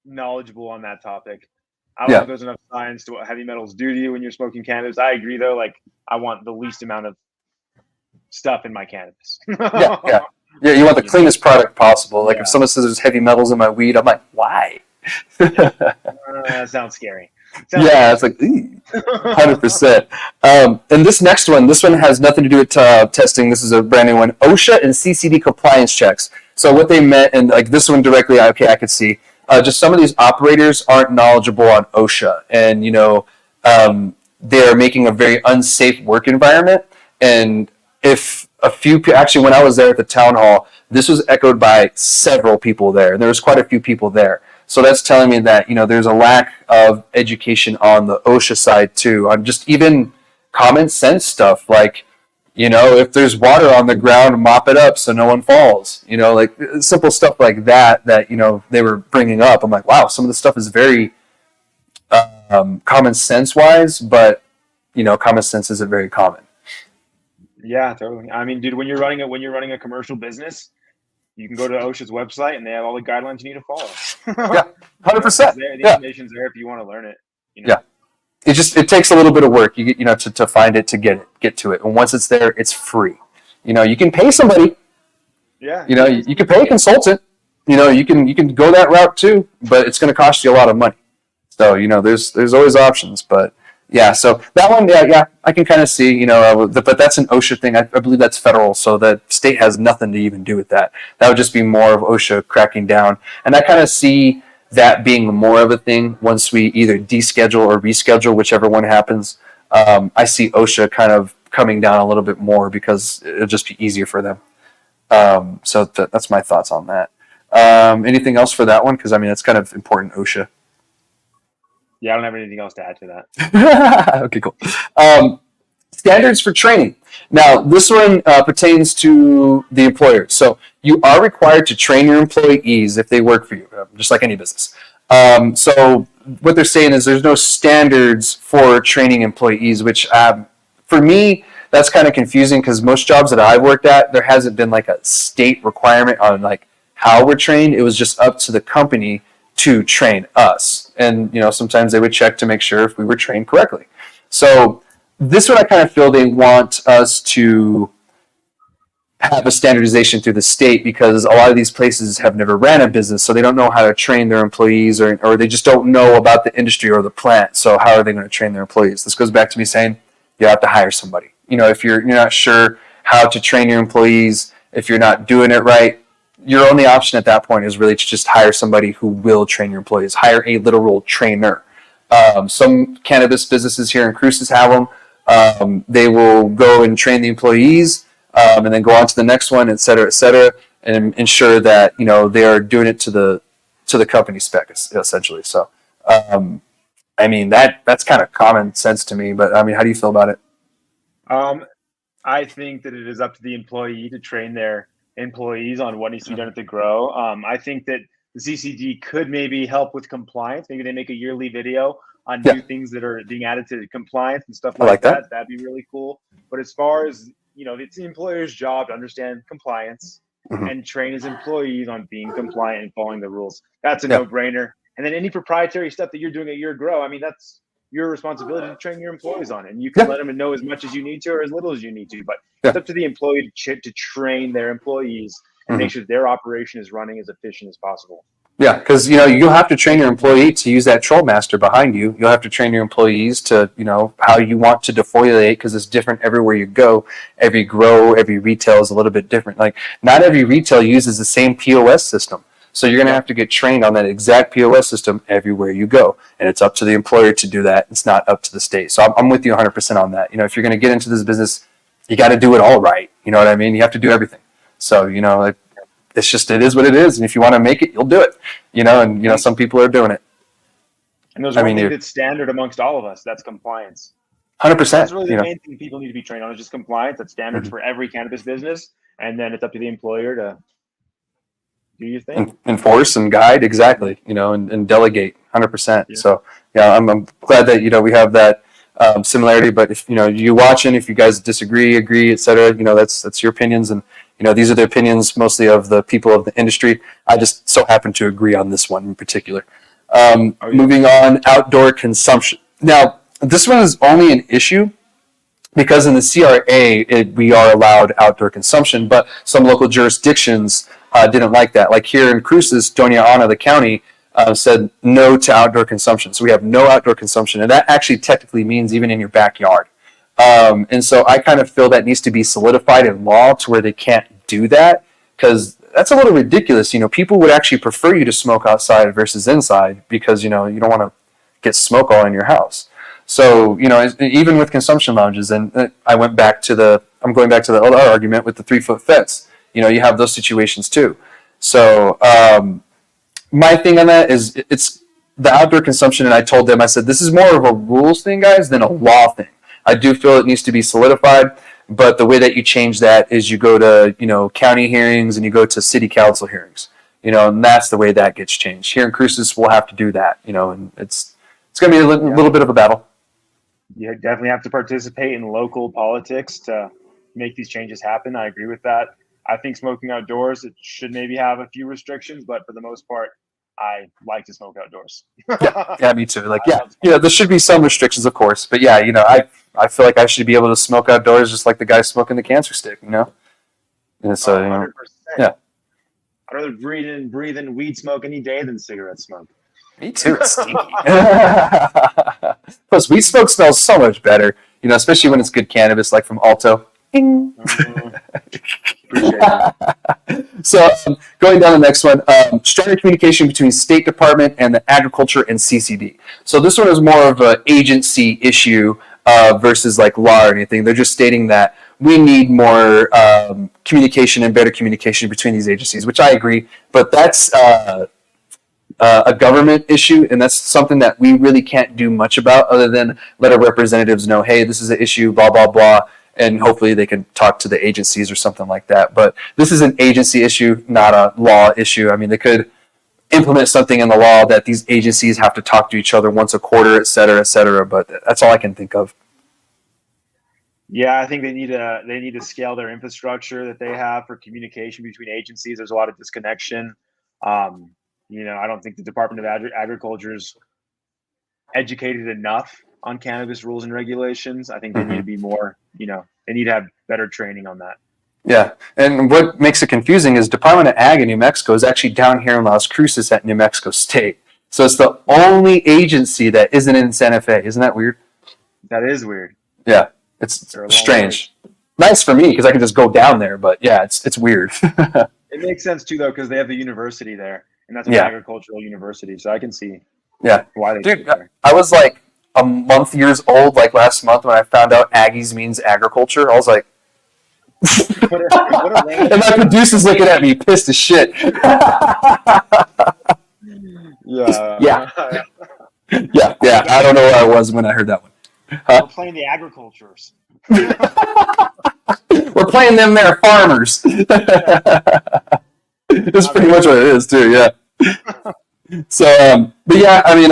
knowledgeable on that topic. I don't know if there's enough science to what heavy metals do to you when you're smoking cannabis. I agree though. Like, I want the least amount of stuff in my cannabis. Yeah. You want the cleanest product possible. Like if someone says there's heavy metals in my weed, I'm like, why? That sounds scary. It's like 100%. And this next one, has nothing to do with testing. This is a brand new one. OSHA and CCD compliance checks. So what they meant, and like this one directly, I could see. Just some of these operators aren't knowledgeable on OSHA, and they're making a very unsafe work environment. And if actually, when I was there at the town hall, this was echoed by several people there, and there was quite a few people there. So that's telling me that, there's a lack of education on the OSHA side too, on just even common sense stuff like, if there's water on the ground, mop it up so no one falls. Like simple stuff like that they were bringing up. I'm like, wow, some of the stuff is very common sense wise, but common sense isn't very common. Yeah, totally. I mean, dude, when you're running a commercial business, you can go to OSHA's website and they have all the guidelines you need to follow. Yeah, 100%. The information's there if you want to learn it. Yeah. It takes a little bit of work, to find it, to get to it. And once it's there, it's free. You can pay somebody. Yeah. You can pay a consultant. You can go that route too, but it's going to cost you a lot of money. So, there's always options, but yeah, so that one, I can kind of see, but that's an OSHA thing. I believe that's federal, so the state has nothing to even do with that. That would just be more of OSHA cracking down. And I kind of see that being more of a thing once we either deschedule or reschedule, whichever one happens. I see OSHA kind of coming down a little bit more because it'll just be easier for them. So that's my thoughts on that. Anything else for that one? Because, it's kind of important, OSHA. Yeah, I don't have anything else to add to that. Okay, cool. Standards for training. Now, this one pertains to the employer. So you are required to train your employees if they work for you, just like any business. So what they're saying is there's no standards for training employees, which for me, that's kind of confusing because most jobs that I've worked at, there hasn't been like a state requirement on like how we're trained. It was just up to the company to train us. And, sometimes they would check to make sure if we were trained correctly. So this one, I kind of feel they want us to have a standardization through the state because a lot of these places have never ran a business, so they don't know how to train their employees or they just don't know about the industry or the plant. So how are they going to train their employees? This goes back to me saying you have to hire somebody. If you're not sure how to train your employees, if you're not doing it right, your only option at that point is really to just hire somebody who will train your employees. Hire a literal trainer. Some cannabis businesses here in Cruces have them. They will go and train the employees and then go on to the next one, et cetera, and ensure that they are doing it to the company spec essentially. So, that's kind of common sense to me. But how do you feel about it? I think that it is up to the employee to train their employees on what needs to be done at the grow. I think that the CCD could maybe help with compliance. Maybe they make a yearly video on new things that are being added to compliance and stuff like that. That'd be really cool. But as far as, it's the employer's job to understand compliance and train his employees on being compliant and following the rules. That's a no-brainer. And then any proprietary stuff that you're doing at your grow, I mean, that's your responsibility to train your employees on it. And you can let them know as much as you need to or as little as you need to. But it's up to the employee to train their employees and make sure their operation is running as efficient as possible. Yeah, because you'll have to train your employee to use that troll master behind you. You'll have to train your employees to how you want to defoliate, because it's different everywhere you go. Every grow, every retail is a little bit different. Like, not every retail uses the same POS system, so you're gonna have to get trained on that exact POS system everywhere you go, and it's up to the employer to do that. It's not up to the state. So I'm with you 100% on that. If you're gonna get into this business, you got to do it all right. You know what I mean? You have to do everything. So it's just, it is what it is, and if you want to make it, you'll do it. And some people are doing it. And there's one thing that's standard amongst all of us. That's compliance. 100%. That's really the main thing people need to be trained on, is just compliance. That's standards for every cannabis business, and then it's up to the employer to do your thing. Enforce and guide, exactly. And delegate, 100%. Yeah. So I'm glad that we have that similarity. But if you watching, if you guys disagree, agree, etc., that's your opinions, and these are the opinions mostly of the people of the industry. I just so happen to agree on this one in particular. Moving on, outdoor consumption. Now, this one is only an issue because in the CRA, we are allowed outdoor consumption, but some local jurisdictions didn't like that. Like here in Cruces, Doña Ana, the county, said no to outdoor consumption. So we have no outdoor consumption, and that actually technically means even in your backyard. And so I kind of feel that needs to be solidified in law to where they can't do that, because that's a little ridiculous. People would actually prefer you to smoke outside versus inside, because you don't want to get smoke all in your house. So even with consumption lounges, and I'm going back to the other argument with the 3-foot fence. You have those situations too. So my thing on that is it's the outdoor consumption, and I told them, I said, this is more of a rules thing, guys, than a law thing. I do feel it needs to be solidified, but the way that you change that is you go to, county hearings and you go to city council hearings, and that's the way that gets changed. Here in Cruces, we'll have to do that, and it's going to be a little bit of a battle. You definitely have to participate in local politics to make these changes happen. I agree with that. I think smoking outdoors, it should maybe have a few restrictions, but for the most part, I like to smoke outdoors. Yeah, me too. There should be some restrictions, of course, but I feel like I should be able to smoke outdoors just like the guy smoking the cancer stick, And so, 100%. Yeah. I'd rather breathe in weed smoke any day than cigarette smoke. Me too. It's stinky. Plus, weed smoke smells so much better, especially when it's good cannabis, like from Alto. So going down the next one, stronger communication between State Department and the Agriculture and CCD. So this one is more of an agency issue versus like law or anything. They're just stating that we need more communication and better communication between these agencies, which I agree, but that's a government issue, and that's something that we really can't do much about other than let our representatives know, hey, this is an issue, blah, blah, blah, and hopefully they can talk to the agencies or something like that. But this is an agency issue, not a law issue. I mean, they could implement something in the law that these agencies have to talk to each other once a quarter, et cetera, but that's all I can think of. Yeah, I think they need to scale their infrastructure that they have for communication between agencies. There's a lot of disconnection. I don't think the Department of Agriculture is educated enough on cannabis rules and regulations. I think they need to be more, they need to have better training on that. Yeah, and what makes it confusing is Department of Ag in New Mexico is actually down here in Las Cruces at New Mexico State. So it's the only agency that isn't in Santa Fe. Isn't that weird? That is weird. Yeah, it's strange. Nice for me because I can just go down there, but yeah, it's weird. It makes sense too, though, because they have the university there, and that's an agricultural university, so I can see why they do it there. I was like a month years old, like last month, when I found out Aggies means agriculture. I was like, and my producer's looking at me, pissed as shit. Yeah. I don't know where I was when I heard that one. We're playing the agricultures. We're playing them there farmers. That's pretty much what it is too. Yeah. So, but yeah, I mean,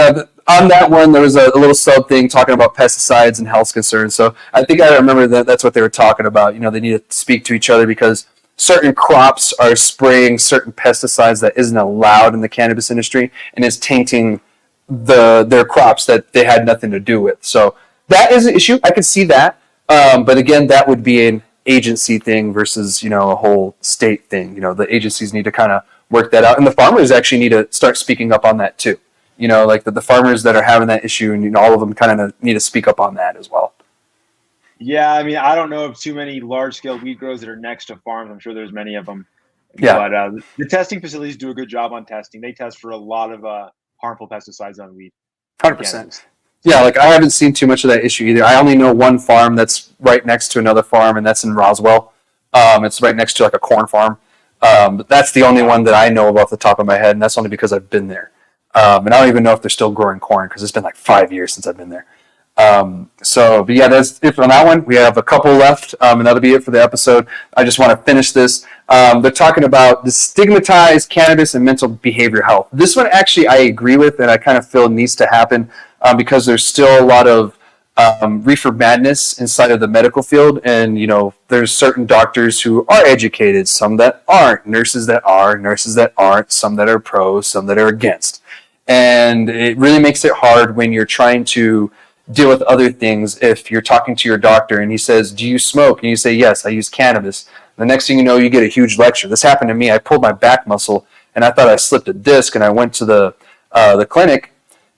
on that one, there was a little sub thing talking about pesticides and health concerns. So I think I remember that's what they were talking about. They need to speak to each other because certain crops are spraying certain pesticides that isn't allowed in the cannabis industry and is tainting their crops that they had nothing to do with. So that is an issue. I could see that. But again, that would be an agency thing versus, a whole state thing. The agencies need to kind of work that out. And the farmers actually need to start speaking up on that too. Like the farmers that are having that issue, and all of them kind of need to speak up on that as well. Yeah, I mean, I don't know of too many large-scale weed grows that are next to farms. I'm sure there's many of them. Yeah. But the testing facilities do a good job on testing. They test for a lot of harmful pesticides on weed. 100%. Yeah, like I haven't seen too much of that issue either. I only know one farm that's right next to another farm, and that's in Roswell. It's right next to like a corn farm. But that's the only one that I know of off the top of my head, and that's only because I've been there. And I don't even know if they're still growing corn because it's been like 5 years since I've been there. But yeah, that's it on that one. We have a couple left, and that'll be it for the episode. I just want to finish this. They're talking about the stigmatized cannabis and mental behavior health. This one actually I agree with, and I kind of feel needs to happen because there's still a lot of reefer madness inside of the medical field, and there's certain doctors who are educated, some that aren't, nurses that are, nurses that aren't, some that are pro, some that are against, and it really makes it hard when you're trying to deal with other things. If you're talking to your doctor and he says, "Do you smoke?" and you say, "Yes, I use cannabis," the next thing you know, you get a huge lecture. This happened to me. I pulled my back muscle and I thought I slipped a disc, and I went to the clinic.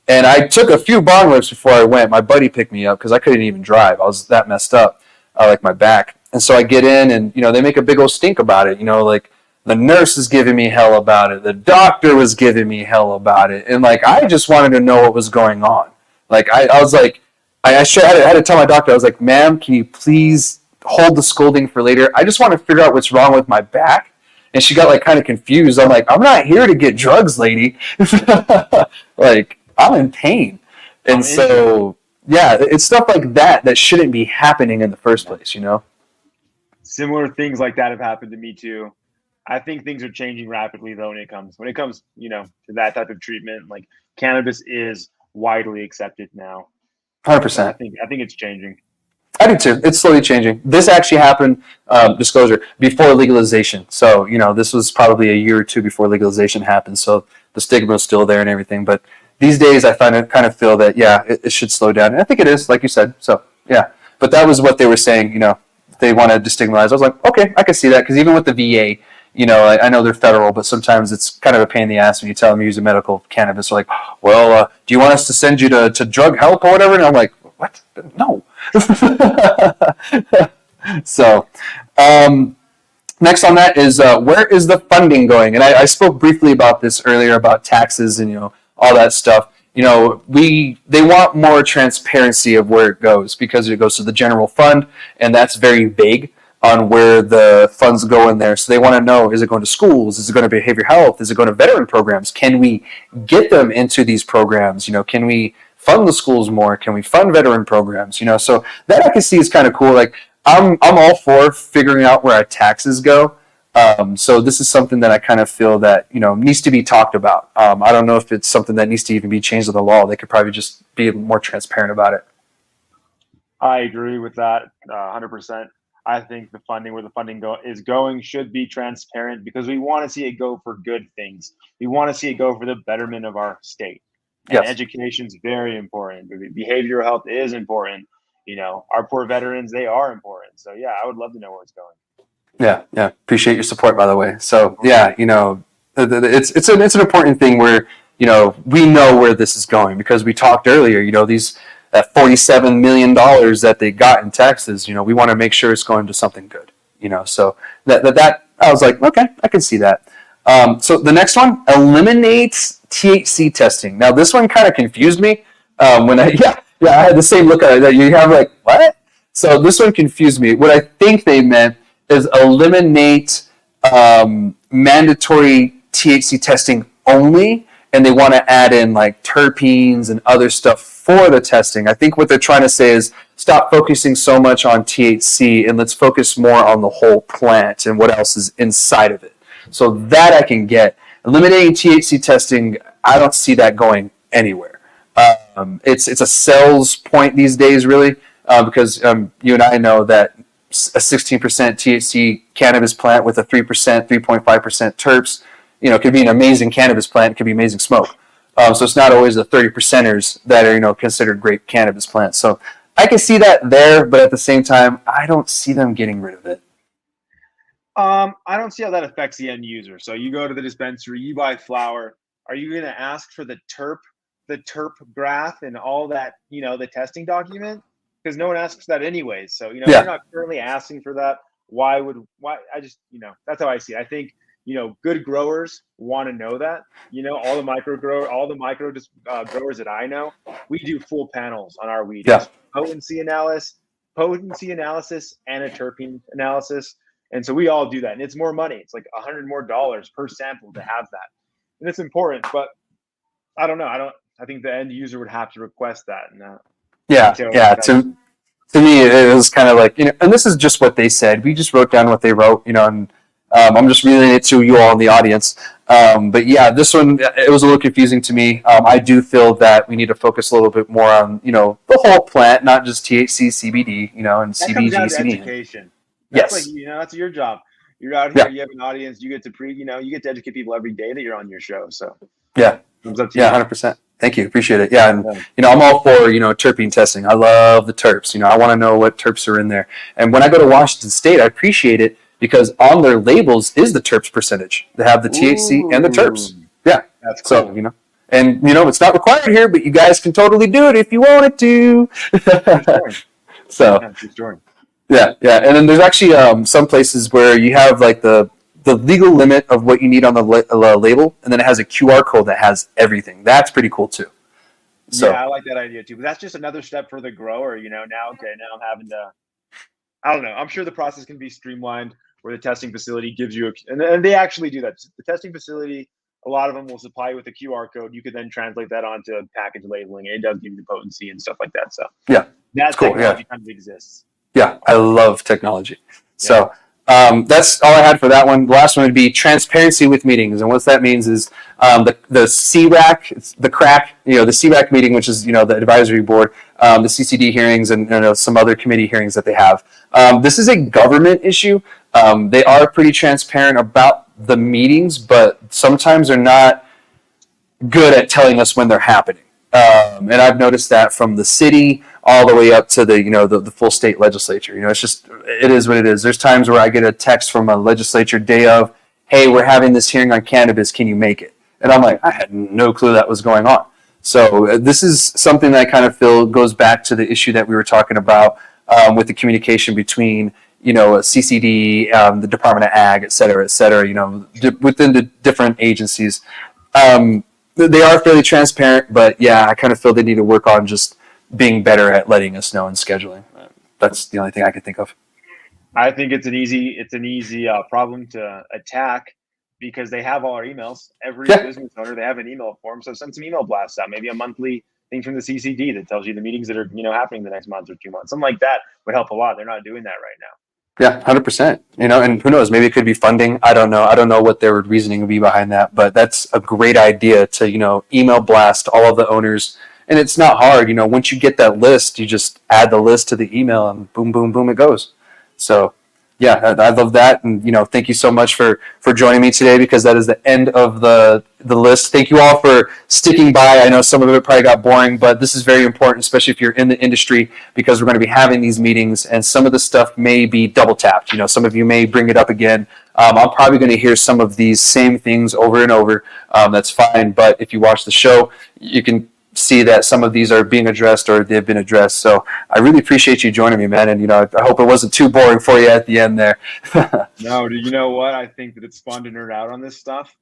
And I took a few bong rips before I went. My buddy picked me up because I couldn't even drive. I was that messed up, like my back. And so I get in, and they make a big old stink about it. Like the nurse is giving me hell about it. The doctor was giving me hell about it. And like I just wanted to know what was going on. Like I was like, I had to tell my doctor. I was like, "Ma'am, can you please hold the scolding for later? I just want to figure out what's wrong with my back." And she got like kind of confused. I'm like, "I'm not here to get drugs, lady." Like, I'm in pain. And so, yeah, it's stuff like that shouldn't be happening in the first place, Similar things like that have happened to me too. I think things are changing rapidly though when it comes to that type of treatment. Like cannabis is widely accepted now. 100%. I think it's changing. I do too. It's slowly changing. This actually happened, disclosure, before legalization. So, this was probably a year or two before legalization happened. So the stigma is still there and everything. But these days, I kind of feel that, yeah, it should slow down. And I think it is, like you said. So, yeah. But that was what they were saying, they want to destigmatize. I was like, okay, I can see that. Because even with the VA, I know they're federal, but sometimes it's kind of a pain in the ass when you tell them you use a medical cannabis. They're like, well, do you want us to send you to drug help or whatever? And I'm like, what? No. So, next on that is where is the funding going? And I spoke briefly about this earlier about taxes and all that stuff. They want more transparency of where it goes because it goes to the general fund, and that's very vague on where the funds go in there. So they want to know, is it going to schools? Is it going to behavior health? Is it going to veteran programs? Can we get them into these programs? Can we fund the schools more? Can we fund veteran programs? So that I can see is kind of cool. Like I'm all for figuring out where our taxes go. So this is something that I kind of feel that, needs to be talked about. I don't know if it's something that needs to even be changed in the law. They could probably just be more transparent about it. I agree with that 100%. I think where the funding is going should be transparent because we want to see it go for good things. We want to see it go for the betterment of our state. And Yes. Education is very important. Behavioral health is important. Our poor veterans, they are important. So yeah, I would love to know where it's going. Yeah. Appreciate your support, by the way. So yeah, it's an important thing where we know where this is going because we talked earlier. That $47 million that they got in taxes. We want to make sure it's going to something good. So that I was like, okay, I can see that. So the next one, eliminates THC testing. Now this one kind of confused me when I had the same look at it that you have, like, what? So this one confused me. What I think they meant is eliminate mandatory THC testing only, and they want to add in like terpenes and other stuff for the testing. I think what they're trying to say is stop focusing so much on THC and let's focus more on the whole plant and what else is inside of it. So that I can get. Eliminating THC testing, I don't see that going anywhere. It's a sales point these days, really, because you and I know that a 16% THC cannabis plant with a 3%, 3.5% terps. It could be an amazing cannabis plant. It could be amazing smoke. So it's not always the 30%ers that are, considered great cannabis plants. So I can see that there, but at the same time, I don't see them getting rid of it. I don't see how that affects the end user. So you go to the dispensary, you buy flower. Are you going to ask for the terp graph and all that, the testing document? Because no one asks that anyways. So, if you're not currently asking for that, why I just, that's how I see it. I think, good growers want to know that, all the micro growers that I know, we do full panels on our weed. Yeah. Potency analysis and a terpene analysis. And so we all do that. And it's more money. It's like $100 more per sample to have that. And it's important, but I don't know. I think the end user would have to request that. And yeah. To me, it was kind of like, and this is just what they said. We just wrote down what they wrote, and I'm just reading it to you all in the audience. But yeah, this one, it was a little confusing to me. I do feel that we need to focus a little bit more on, the whole plant, not just THC, CBD, and that CBG, comes down to CBN. education. That's Yes. that's your job. You're out here, you have an audience, you get to you get to educate people every day that you're on your show. So yeah. Thumbs up to you. 100%. Thank you. Appreciate it. Yeah. And, I'm all for, terpene testing. I love the terps. I want to know what terps are in there. And when I go to Washington State, I appreciate it because on their labels is the terps percentage. They have the THC and the terps. Yeah. That's cool. So, and, it's not required here, but you guys can totally do it if you wanted to. So, yeah. And then there's actually some places where you have like the legal limit of what you need on the label, and then it has a QR code that has everything. That's pretty cool too. So, yeah, I like that idea too. But that's just another step for the grower. Now I'm having to. I don't know. I'm sure the process can be streamlined where the testing facility gives you and they actually do that. The testing facility, a lot of them will supply you with a QR code. You could then translate that onto package labeling, and it does give you the potency and stuff like that. So yeah, that cool. technology kind of exists. Yeah, I love technology. So that's all I had for that one. The last one would be transparency with meetings, and what that means is the CRAC, the crack, the CRAC meeting, which is the advisory board, the CCD hearings, and some other committee hearings that they have. This is a government issue. They are pretty transparent about the meetings, but sometimes they're not good at telling us when they're happening. And I've noticed that from the city all the way up to the full state legislature. It is what it is. There's times where I get a text from a legislature day of, hey, we're having this hearing on cannabis. Can you make it? And I'm like, I had no clue that was going on. So this is something that I kind of feel goes back to the issue that we were talking about with the communication between, CCD, the Department of Ag, et cetera, within the different agencies. They are fairly transparent, but yeah, I kind of feel they need to work on just being better at letting us know and scheduling. That's the only thing I can think of. I think it's an easy problem to attack because they have all our emails. Every business owner, they have an email form. So send some email blasts out, maybe a monthly thing from the CCD that tells you the meetings that are happening the next month or 2 months. Something like that would help a lot. They're not doing that right now. Yeah, 100%. And who knows? Maybe it could be funding. I don't know. I don't know what their reasoning would be behind that, but that's a great idea to email blast all of the owners. And it's not hard. Once you get that list, you just add the list to the email, and boom, boom, boom, it goes. So, yeah, I love that. And thank you so much for joining me today, because that is the end of the list. Thank you all for sticking by. I know some of it probably got boring, but this is very important, especially if you're in the industry, because we're going to be having these meetings, and some of the stuff may be double tapped. Some of you may bring it up again. I'm probably going to hear some of these same things over and over. That's fine. But if you watch the show, you can see that some of these are being addressed or they've been addressed. So I really appreciate you joining me, man. And, I hope it wasn't too boring for you at the end there. No, you know what? I think that it's fun to nerd out on this stuff.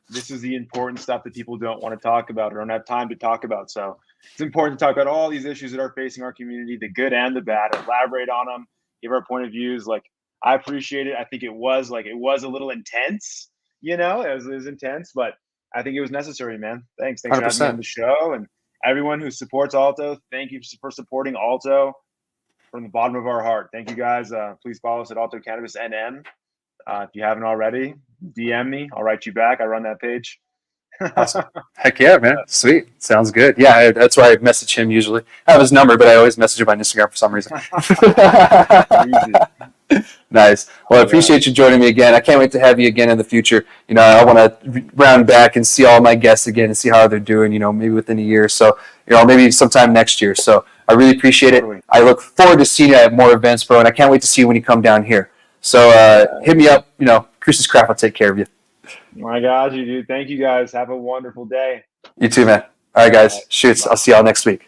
This is the important stuff that people don't want to talk about or don't have time to talk about. So it's important to talk about all these issues that are facing our community, the good and the bad, elaborate on them, give our point of views. Like, I appreciate it. I think it was a little intense, it was intense, but I think it was necessary, man. Thanks 100%. for having me on the show. And everyone who supports Alto, thank you for supporting Alto from the bottom of our heart. Thank you, guys. Please follow us at altocannabisnm. If you haven't already, DM me. I'll write you back. I run that page. Awesome. Heck yeah, man. Sweet. Sounds good. Yeah, that's why I message him usually. I have his number, but I always message him on Instagram for some reason. Nice. Well, I appreciate you joining me again. I can't wait to have you again in the future. You know, I want to round back and see all my guests again and see how they're doing, you know, maybe within a year. So, you know, maybe sometime next year. So I really appreciate it. I look forward to seeing you at more events, bro, and I can't wait to see you when you come down here. So hit me up. You know, Chris's Craft will take care of you. My gosh, you dude. Thank you guys. Have a wonderful day. You too, man. All right, guys. Shoots. I'll see y'all next week.